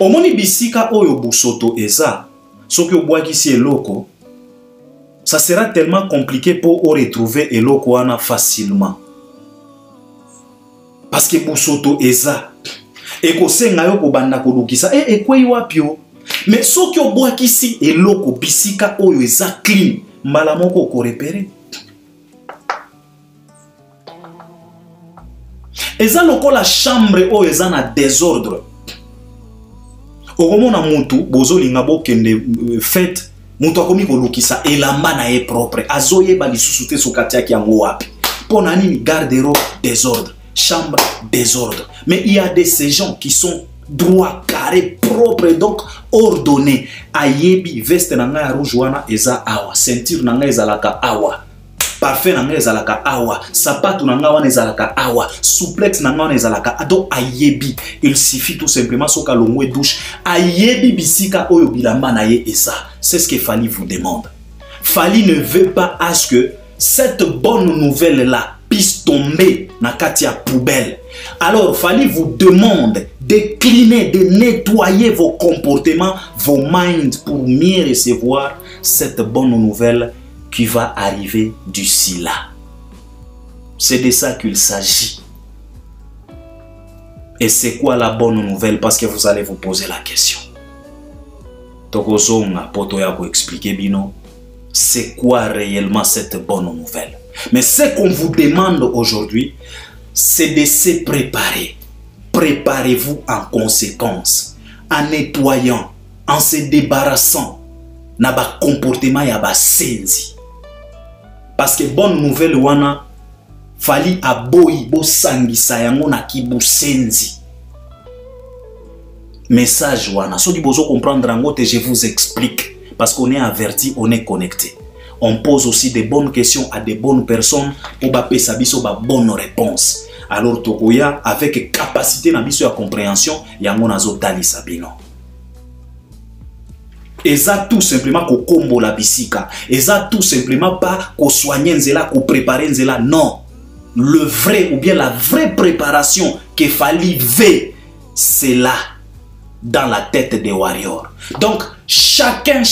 Omoni bisika oyo busoto eza, soki obwakisi eloko, ça sera tellement compliqué pour retrouver eloko wana facilement. Parce que busoto eza eko senga yo ko banda ko lukisa ekwei wapio. Mais soki obwakisi eloko bisika oyo eza clean, mbala moko ko repérer. Eza lokola chambre oyo eza na désordre. Okomona mutu bozolinga bokende fête, mutu akomi ko lukisa elamba na ye propre. Azoyeba lisusu te sokati yaki yango wapi. Pona nini garde-robe désordre, chambre désordre. Mais il y a de ces gens qui sont droit, carré, propre, donc ordonné. Ayebi, veste nanga rouge wana eza awa, ceinture nanga ezalaka awa, parfum nanga ezalaka awa, sapatu nanga wana ezalaka awa, souplex nanga wana ezalaka. Donc ayebi, il suffit tout simplement soka longwe douche. Ayebi bisika oyo bilamba na ye eza. C'est ce que Fali vous demande. Fali ne veut pas à ce que cette bonne nouvelle là puisse tomber na katia poubelle. Alors Fali vous demande de cleaner, de nettoyer vos comportements, vos minds pour mieux recevoir cette bonne nouvelle qui va arriver d'ici là. C'est de ça qu'il s'agit. Et c'est quoi la bonne nouvelle? Parce que vous allez vous poser la question. Tokozonga poto yako expliquer bino. C'est quoi réellement cette bonne nouvelle? Mais ce qu'on vous demande aujourd'hui, c'est de se préparer. Préparez-vous en conséquence, en nettoyant, en se débarrassant na ba comportement ya ba senzi. Parce que bonne nouvelle wana fali aboyi bo sangisa yango na kibu senzi. Message wana soki bozo comprendre ango je vous explique parce qu'on est averti, on est connecté. On pose aussi des bonnes questions à des bonnes personnes pour baper sa biso ba bonne réponse. Alors tokoya avec capacité na biso ya compréhension yango nazo tali sabino. Eza tout simplement ko kombo la bisika. Eza tout simplement pas ko soigner nzela, ko préparer nzela. Non. Le vrai ou bien la vraie préparation qu'il fallait faire, c'est là, dans la tête des warriors. Donc, chacune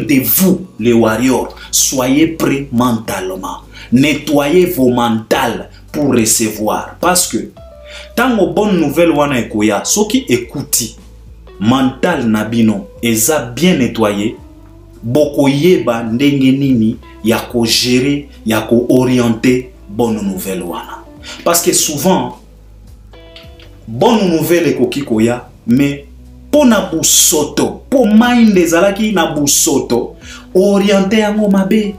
de vous, les warriors, soyez prêts mentalement. Nettoyez vos mentales pour recevoir. Parce que, tant aux bonnes nouvelles, wana ekoya, ceux qui écoutent, mental nabino, eza bien nettoyé, boko yeba ndenge nini, yako gérer, yako orienter, bonne nouvelle wana. Parce que souvent, bonne nouvelle ekoki koya, mais pour na busoto, pour mind ezalaki na busoto, orienter yango mabe.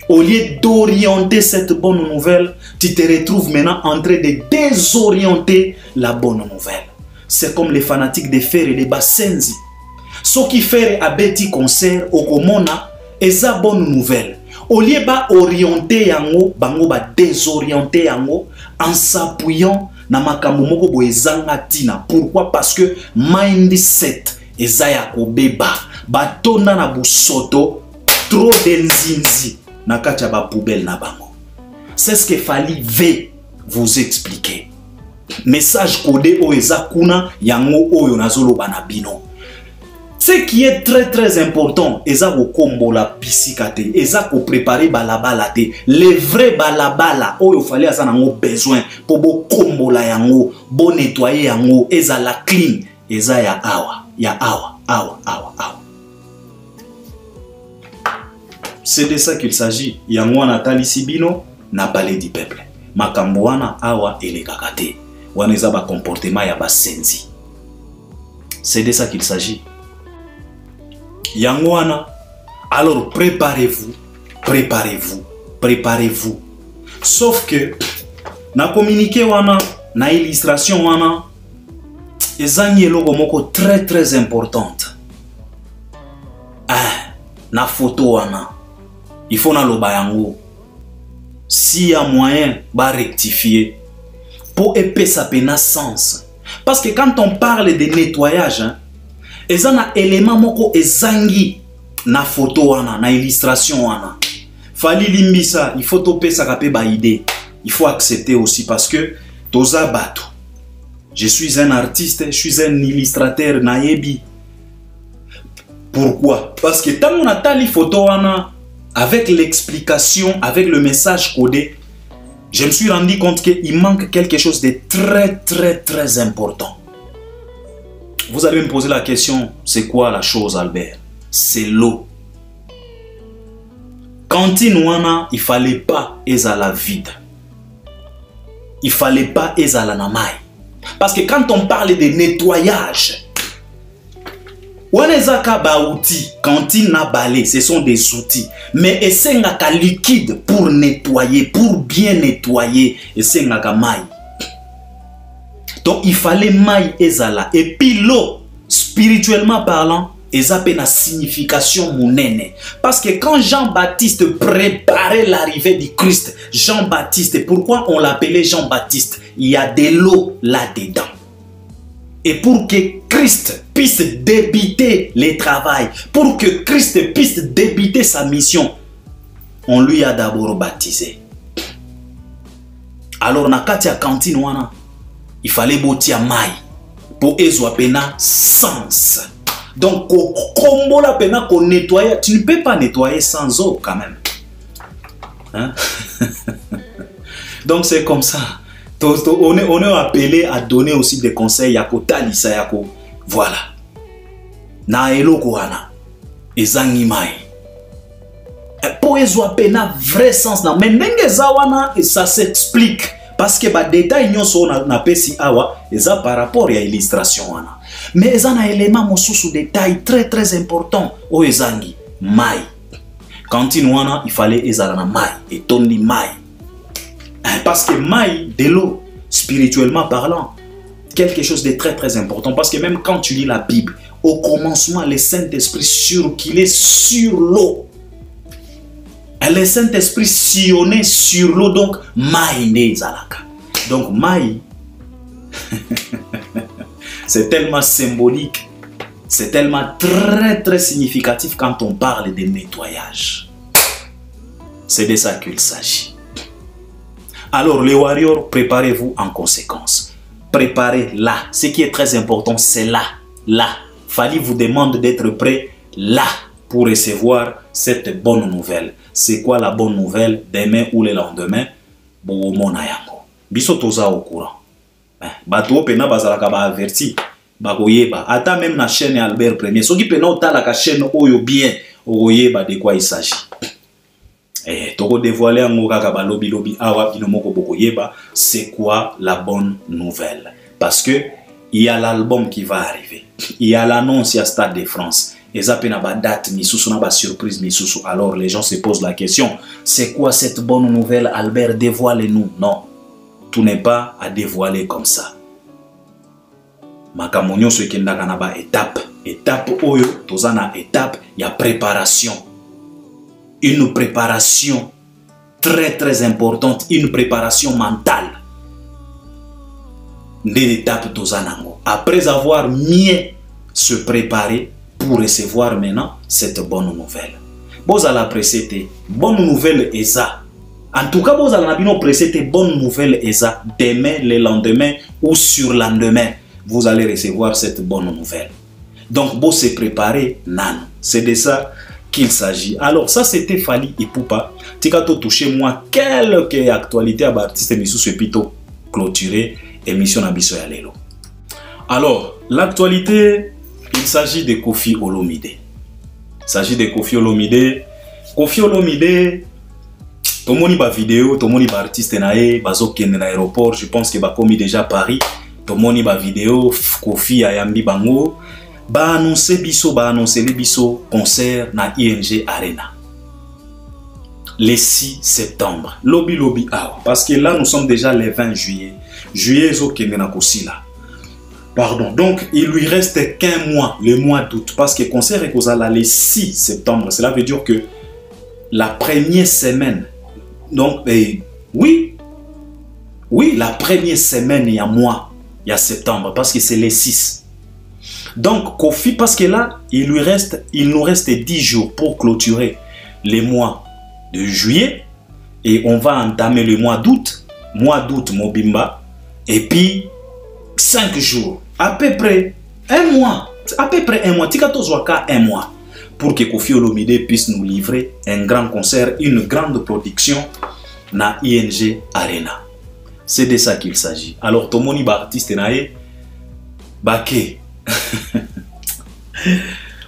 Au lieu d'orienter cette bonne nouvelle, tu te retrouves maintenant en train de désorienter la bonne nouvelle. C'est comme les fanatiques de fer et de basenzi. Ceux qui font un petit concert au komona, eza bonne nouvelle. Au lieu de orienter yango, bango ba désorienter yango en s'appuyant na makambo moko boezanga tina. Pourquoi? Parce que mindset eza ya kobeba. Batona na busoto trop d'enzinzi na kacha ba poubelle na bango. C'est ce qu'il fallait vous expliquer. Message codé o eza kuna yango oyo nazolo banabino. Ce qui est très important, eza ko kombo la pisikate, eza ko préparer balabala te. Les vrais balabala oyo fallait asa nango besoin pour bo kombo la yango, bo nettoyer yango, eza la clean, eza ya awa. C'est de ça qu'il s'agit. Yango Natali Sibino n'a parlé du peuple. Makambo wana awa ele kakate. Wana eza ba comportement ya ba senzi. C'est de ça qu'il s'agit. Yangwana, alors préparez-vous. Sauf que, na communiqué wana, na illustration wana, ezangi eloko moko très importante. Na photo wana, il faut na loba yango. S'il y a moyen, ba rectifier. Pour épais sa pena sens. Parce que quand on parle de nettoyage, hein, eza na élément moko ezangi na photo wana, na illustration wana. Fali limbisa, il faut topé sa kapé ba idée. Il faut accepter aussi parce que toza bato. Je suis un artiste, je suis un illustrateur naebi. Pourquoi? Parce que tant on a tali photo wana, avec l'explication, avec le message codé, je me suis rendu compte qu'il manque quelque chose de très important. Vous allez me poser la question, c'est quoi la chose, Albert? C'est l'eau. Cantine wana, il fallait pas ezala vide. Il fallait pas ezala namai. Parce que quand on parle de nettoyage, Wanezaka ba outils, cantine na balai, ce sont des outils. Mais essengaka liquide pour nettoyer, pour bien nettoyer, essengaka maï. Donc il fallait maï ezala. Et puis l'eau, spirituellement parlant, ezapé na signification monene. Parce que quand Jean-Baptiste préparait l'arrivée du Christ, Jean-Baptiste, pourquoi on l'appelait Jean-Baptiste? Il y a de l'eau là-dedans. Et pour que Christ puisse débuter les travaux, pour que Christ puisse débuter sa mission, on lui a d'abord baptisé. Alors, na katia cantine wana, il fallait botia mai pour ezwa pena sens. Donc, combo la pena qu'on nettoie, tu ne peux pas nettoyer sans eau quand même. Hein? Donc, c'est comme ça. On est appelé à donner aussi des conseils yako talisa yako. Voilà. Na eloko wana ezangi mai. ezwa pena vrai sens na mais ndenge zawana et ça s'explique parce que ba détail nyonso na pesi awa eza par rapport ya illustration wana mais eza na élément mosusu détail très important o ezangi mai cantine wana il fallait ezala na mai et tondi mai parce que mai de l'eau spirituellement parlant quelque chose de très important parce que même quand tu lis la Bible au commencement le Saint-Esprit circulait sur l'eau. Le Saint-Esprit sillonnait sur l'eau, donc maï zalaka. Donc maï, c'est tellement symbolique, c'est tellement très significatif quand on parle de nettoyage. C'est de ça qu'il s'agit. Alors les warriors, préparez-vous en conséquence. Préparez là. Ce qui est très important, c'est là. Là. Fali vous demande d'être prêt là pour recevoir cette bonne nouvelle. C'est quoi la bonne nouvelle? Demain ou le lendemain, Boumona yango. Biso toza au courant. Bato pena bazalaka ba averti. Bakoyeba. Ata même na chaîne Albert Premier. Soki pena otala ka chaîne oyo bien. Okoyeba de quoi il s'agit. Toko dévoiler yango kaka ba lobi awa binomoko bokoyeba. C'est quoi la bonne nouvelle? Parce que il y a l'album qui va arriver. Il y a l'annonce à Stade de France. Et ça peut avoir date, surprise, alors les gens se posent la question. C'est quoi cette bonne nouvelle, Albert? Dévoilez-nous. Non, tout n'est pas à dévoiler comme ça. Makamonyo ce qui est étape. Étape oyo, tozana étape, il y a préparation. Une préparation très importante, une préparation mentale. L'étape tozanango. Après avoir mieux se préparer pour recevoir maintenant cette bonne nouvelle. Vous allez précéder bonne nouvelle eza. En tout cas, vous allez précéder bonne nouvelle eza demain, le lendemain ou sur lendemain. Vous allez recevoir cette bonne nouvelle. Donc, vous se préparer nan. C'est de ça qu'il s'agit. Alors, ça c'était Fally Ipupa. Tikato touché moi quelques actualités à Baptiste Missou Sepito clôturé. Émission Nabiso ya Lelo. Alors, l'actualité, il s'agit de Koffi Olomide. Il s'agit de Koffi Olomide. Koffi Olomide, tout le monde a vidéo, tout le monde a artiste nae, bazo kende na aéroport, je pense que ba komi déjà Paris. Tout le monde a vidéo, Koffi ayambi bango, ba annoncer les biso concert na ING Arena. Le 6 septembre. Lobby ah, parce que là nous sommes déjà le 20 juillet. Juillet pardon, donc il lui reste qu'un mois, le mois d'août, parce que le concert est le 6 septembre. Cela veut dire que la première semaine, donc oui, la première semaine il y a mois, il y a septembre, parce que c'est le 6. Donc Koffi, parce que là il nous reste 10 jours pour clôturer les mois de juillet et on va entamer le mois d'août Mobimba. Et puis, 5 jours, à peu près un mois, Tikato Zwaka un mois, pour que Koffi Olomide puisse nous livrer un grand concert, une grande production na ING Arena. C'est de ça qu'il s'agit. Alors, Tomoni artiste nae, Baké. Vous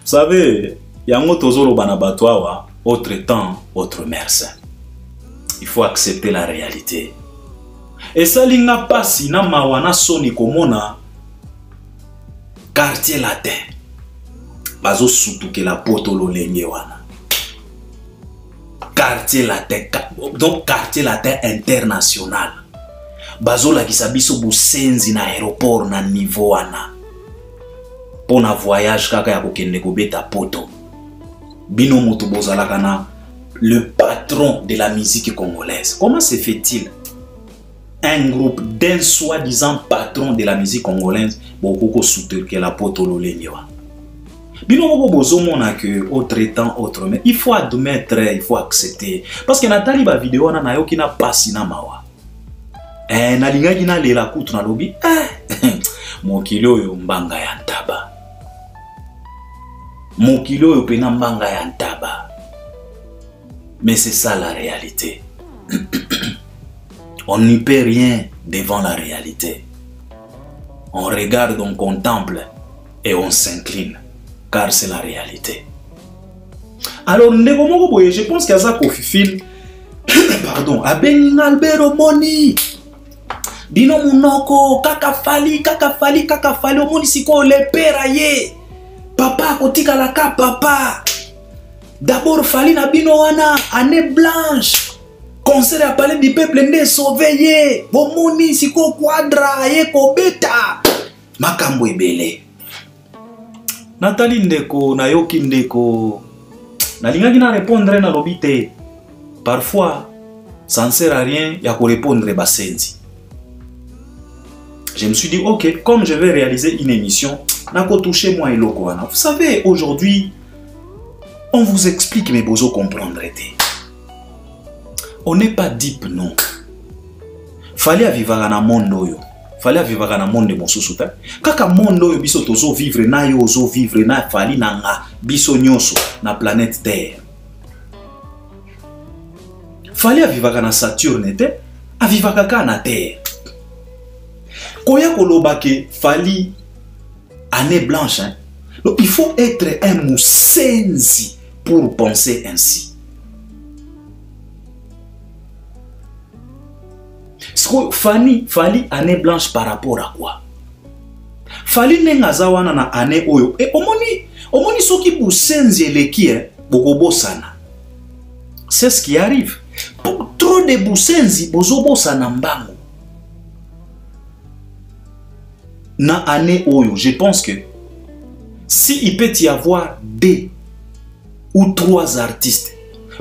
savez, yango tozolo banabatoawa, autre temps, autre merci. Il faut accepter la réalité. Et ça linga pasi na mawana soni komona quartier latin. Bazo sutuke la potolo lenge wana. Quartier latin, donc quartier latin international. Bazo la kisabiso busenzi na aéroport na niveau wana. Pona voyage kaka ya kokende kobeta poto. Bino moto bozalaka na le patron de la musique congolaise. Comment se fait-il? Un groupe d'un soi-disant patron de la musique congolaise, beaucoup soutenir que la potolo lenyewa. Bino bozo mona que autre temps autre, mais il faut admettre, il faut accepter parce que Nathalie ba vidéo na nayo ki na pasi na mawa. Na lingaki na lela kutu na lobi mokilo yo mbanga ya ntaba. Mokilo yo pena mbanga ya ntaba. Mais c'est ça la réalité. On n'y peut rien devant la réalité. On regarde, on contemple et on s'incline, car c'est la réalité. Alors, je pense qu'il y a ça Kofi Film. Pardon, Aben Albert Omoni. Bino Munoko, kaka fali, Omoni siko le peraye. Papa, kotika la ka papa. D'abord, fali na bino wana, année blanche. Concert à parler du peuple ne sauveillé. Omoni siko quadra, ye kobeta. Makambo ebele. Nathalie Ndeko, Nayoki Ndeko. Nalingaki na répondre na lobite. Parfois, ça ne sert à rien, il y a qu'à répondre basenzi. Je me suis dit, ok, comme je vais réaliser une émission, nako toucher moi et Lokoana. Vous savez, aujourd'hui, on vous explique, mais vous comprendrez. On n'est pas deep, non. Fallait vivre dans le monde. Fallait vivre dans le monde de Mosusuta. Kaka monde biso tozo vivre na yo ozo vivre na fali na nga biso nyoso na planète Terre. Fallait vivre dans Saturne te, a vivre kaka na Terre. Koya kolobake fali année blanche. Hein? Donc il faut être un moussenzi pour penser ainsi. Fali année blanche par rapport à quoi? Fali nengazawana na année oyo. Et omoni soki busenzi eleki bokobo sana. C'est ce qui arrive. Pour trop de busenzi bozobo sana mbango. Na année oyo, je pense que si il peut y avoir 2 ou 3 artistes.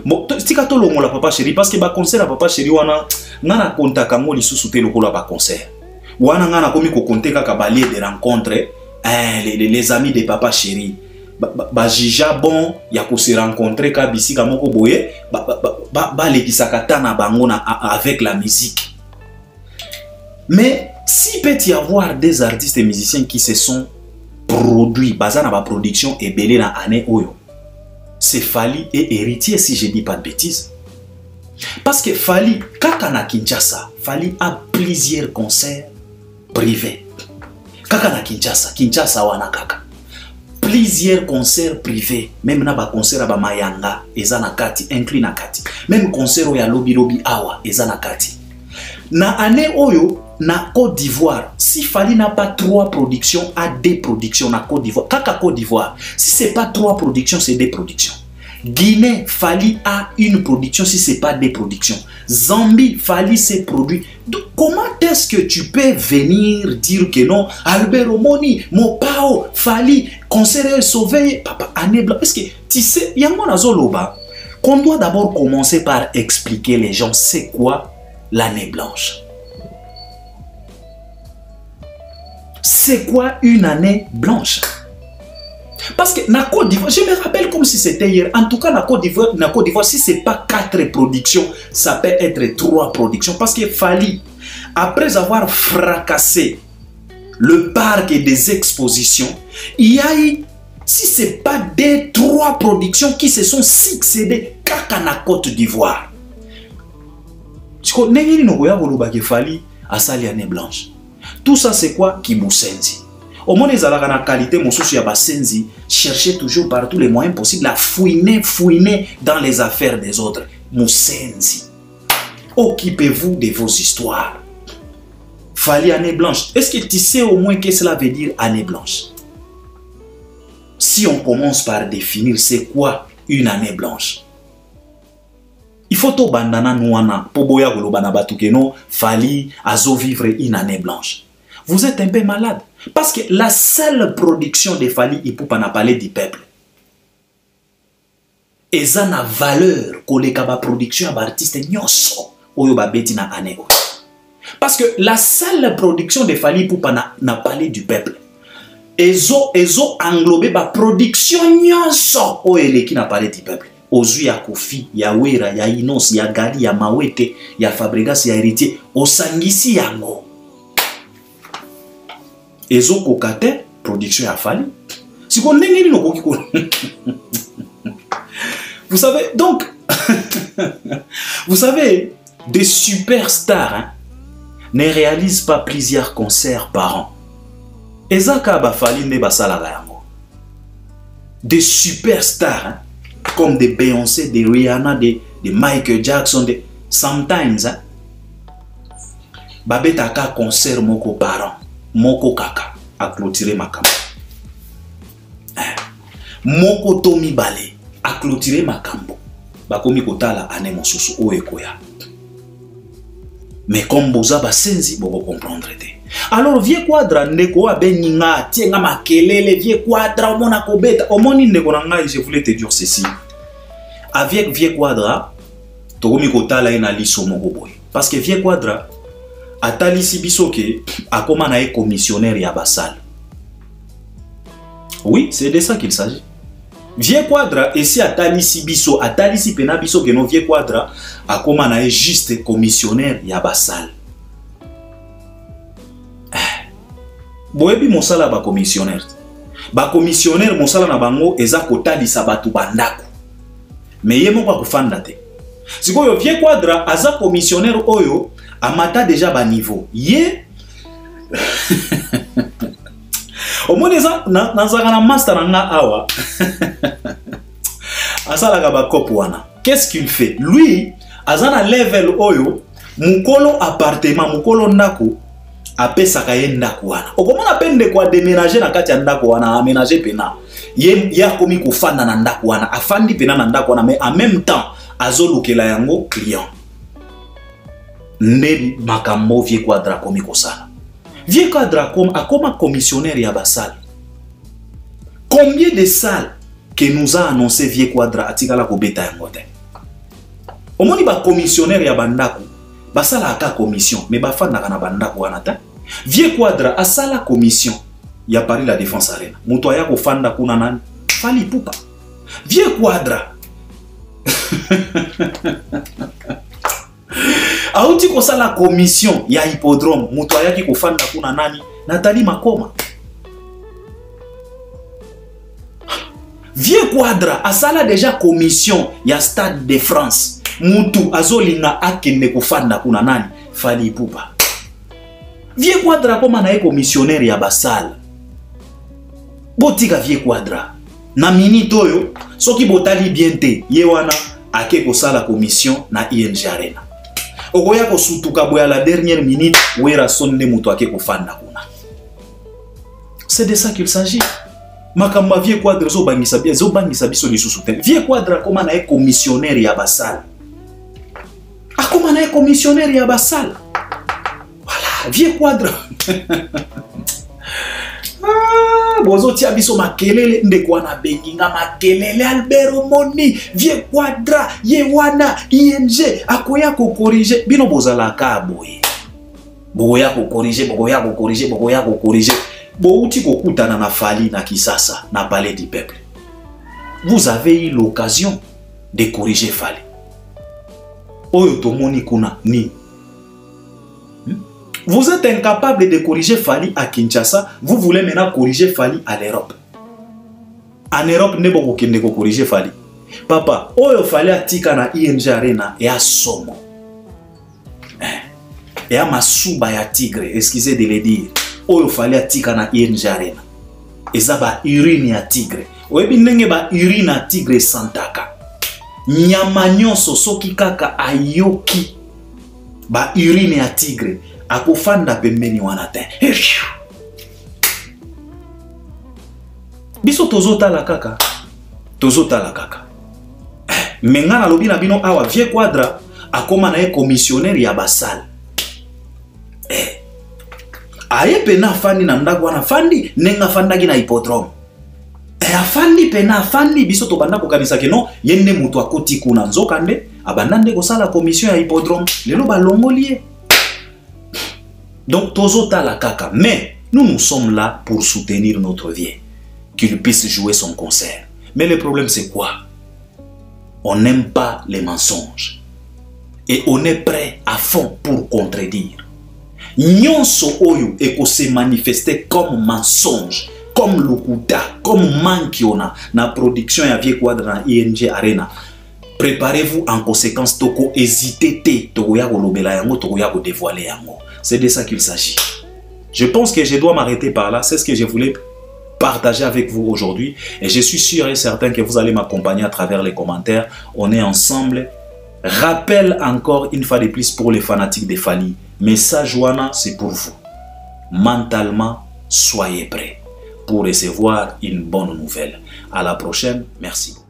Bon, tika to longo la papa chéri parce que ba concert à papa chéri wana ngana kontaka ngo lisusu te lokolo ba concert. Wana ngana komi ko konteka ka balier de rencontres les amis de papa chéri. Ba jija bon ya ko se rencontrer ka bisika moko boye ba lekisaka tana bango na avec la musique. Mais s'il peut y avoir des artistes et musiciens qui se sont produits, basés dans la production et belé dans l'année Oyo, c'est Fali et Héritier, si je ne dis pas de bêtises. Parce que Fali, Kakana Kinshasa, Fali a plusieurs concerts privés. Kakana Kinshasa, Kinshasa wana kaka. Plusieurs concerts privés, même na ba concert à Mayanga, ezana kati, inclus na kati. Même concert ya Lobi Lobi Awa, ezana kati. Na année Oyo, na Côte d'Ivoire, si Fali n'a pas 3 productions, à 2 productions na Côte d'Ivoire. Kaka Côte d'Ivoire, si c'est pas 3 productions, c'est 2 productions. Guinée, Fali a une production, si c'est pas 2 productions. Zambie, Fali s'est produit. Donc, comment est-ce que tu peux venir dire que non, Albert Omoni, Mopao, Fali, concert sauvé, papa, année blanche. Est-ce que tu sais, il y a un zoloba qu'on doit d'abord commencer par expliquer les gens c'est quoi l'année blanche. C'est quoi une année blanche? Parce que na Côte d'Ivoire, je me rappelle comme si c'était hier. En tout cas, na Côte d'Ivoire, si ce n'est pas 4 productions, ça peut être 3 productions. Parce que Fali, après avoir fracassé le parc et des expositions, il y a eu, si ce n'est pas 3 productions qui se sont succédées kaka na Côte d'Ivoire. Fali a sali année blanche. Tout ça, c'est quoi? Kibusenzi. Au moins, les alaka na qualité, mosusu ya basenzi, cherchez toujours par tous les moyens possibles à fouiner dans les affaires des autres. Moussenzi. Occupez-vous de vos histoires. Fali année blanche. Est-ce que tu sais au moins que cela veut dire année blanche? Si on commence par définir c'est quoi une année blanche. Il faut to bandana nouana pour boya golobana batukeno Fali azo vivre une année blanche. Vous êtes un peu malade. Parce que la seule production de Fali Ipupa n'a parlé du peuple. Et ça n'a valeur que les production d'artistes nyoso oyo babeti na année. Parce que la seule production de Fali Ipupa n'a parlé du peuple. Ezo englobé ba production nyoso oyo qui n'a parlé du peuple. Ozu ya Kofi, ya Wera, ya Inos, ya Gali, ya Mawete, ya Fabregas, ya Héritier, osangisi yango. Ezo kokate, production ya Fali. Si on n'est pas vous savez, donc, vous savez, des superstars hein, ne réalisent pas plusieurs concerts par an. Ezaka ba Fali ne basala yango. Des superstars hein, comme de Beyoncé, de Rihanna, de Michael Jackson, sometimes, hein, babeta ka concert moko parent, moko kaka, a clôturer ma camp. Moko tomi balé, a clôturer ma camp. Bakomi kotala ane mosusu o ekoya. Mais comme boza basenzi, boko comprendre te. Alors vieux quadra ndeko abeninga tienga makelele vieux quadra omona kobeta omoni ndeko nanga je voulais te dire ceci. Avec vieux quadra tokomi kotala ina liso moko boy. Parce que vieux quadra atalisi biso ke akoma na commissionnaire ya basal. Oui, c'est de ça qu'il s'agit. Vieux quadra et si atalisi biso atalisi pena biso ke no vieux quadra akoma na juste commissionnaire ya basal. Boyebi mosala ba commissionnaire. Ba commissionnaire mosala na bango eza kotalisa batu bandako. Mais yemo kwa kufanda te. Sikoyo vieux quadra aza commissionnaire oyo amata déjà ba niveau. Ye omoneza nazaka na master nga awa. Asala ba kopo wana. Qu'est-ce qu'il fait? Lui azana level oyo mukolo appartement mukolo ndako apesaka ye ndako wana. Okomona pende kwa déménager na kati ya ndako wana aménager pena. Ye ya komi kufanda na ndako wana afandi pena na ndako wana mais en même temps azolukela yango client. Nde makambo vieux quadra komi kosala. Vieux quadra akoma commissionnaire ya basal. Combien de salles que nous a annoncé vieux quadra atikala ko beta yango te. Omoni ba commissionnaire ya bandako basala aka commission mais bafanda kana bandako wana ta. Vieux quadra asala commission ya Paris la Défense Arena. Muto ya ko fanda kuna nani? Fali Pupa. Vieux quadra. Auti ko sala commission ya hippodrome muto ya ki ko fanda kuna nani? Nathalie Makoma. Vieux quadra asala déjà commission ya Stade de France. Mutu azolinga akende kufanda kuna nani? Fali Pupa. Vieux quadra koma na commissionnaire ya basal. Botika vieux quadra. Na minute oyo soki botali bien te ye wana ake kosala commission na ING Arena. Okoya ko sutuka boya la dernière minute wera sonde mutu ake kufanda kuna. C'est de ça qu'il s'agit. Makamba vieux quadra zo bangisa biso lisusu te. Vieux quadra koma na commissionnaire ya basal. Akoma na commissionnaire ya basal. Voilà, vieux quadra. Bozo tia biso makelele ndeko na benginga makelele Albert Omoni vieux quadra ye wana ING akoya ko corriger bino bozala ka boye. Boya ko corriger Bouti kokutana na Fali na Kisasa na Palais du Peuple. Vous avez eu l'occasion de corriger Fali. Oyo tomoni kuna ni. Vous êtes incapable de corriger Fali à Kinshasa, vous voulez maintenant corriger Fali à l'Europe. En Europe, ne boko kende ko corriger Fali. Papa, oyo Fali atika na ING Arena et à somo. Et à masuba ya tigre, excusez de le dire. Oyo Fali atika na ING Arena. Eza ba urine ya tigre. Oyebi ndenge ba urine ya tigre santaka. Nyama nyonso soki kaka ayoki ba urine ya tigre. Akofanda pembeni wana te. Biso tozotala kaka. Tozotala kaka. Menga na lobi na bino awa vieux quadra akoma na commissionnaire ya basal. Aye pena fandi na ndako wana fandi nenga fandaki na hippodrome. Afandi pena fandi biso to banda ko kanisa ke no yende mutu akoti kuna nzokande abandande ko sala commission ya hippodrome lelo ba longolie. Donc tozota la kaka, mais nous sommes là pour soutenir notre vieux, qu'il puisse jouer son concert. Mais le problème c'est quoi? On n'aime pas les mensonges et on est prêt à fond pour contredire. Nyonso oyo eko se manifester comme mensonge, comme lokuta, comme mankiona na production ya vieux quadra na ING Arena. Préparez-vous en conséquence toko hésiter te toko ya ko lobela yango toko ya ko dévoiler yango. C'est de ça qu'il s'agit. Je pense que je dois m'arrêter par là. C'est ce que je voulais partager avec vous aujourd'hui. Et je suis sûr et certain que vous allez m'accompagner à travers les commentaires. On est ensemble. Rappel encore une fois de plus pour les fanatiques de Fanny. Message Wana, c'est pour vous. Mentalement, soyez prêts pour recevoir une bonne nouvelle. À la prochaine. Merci.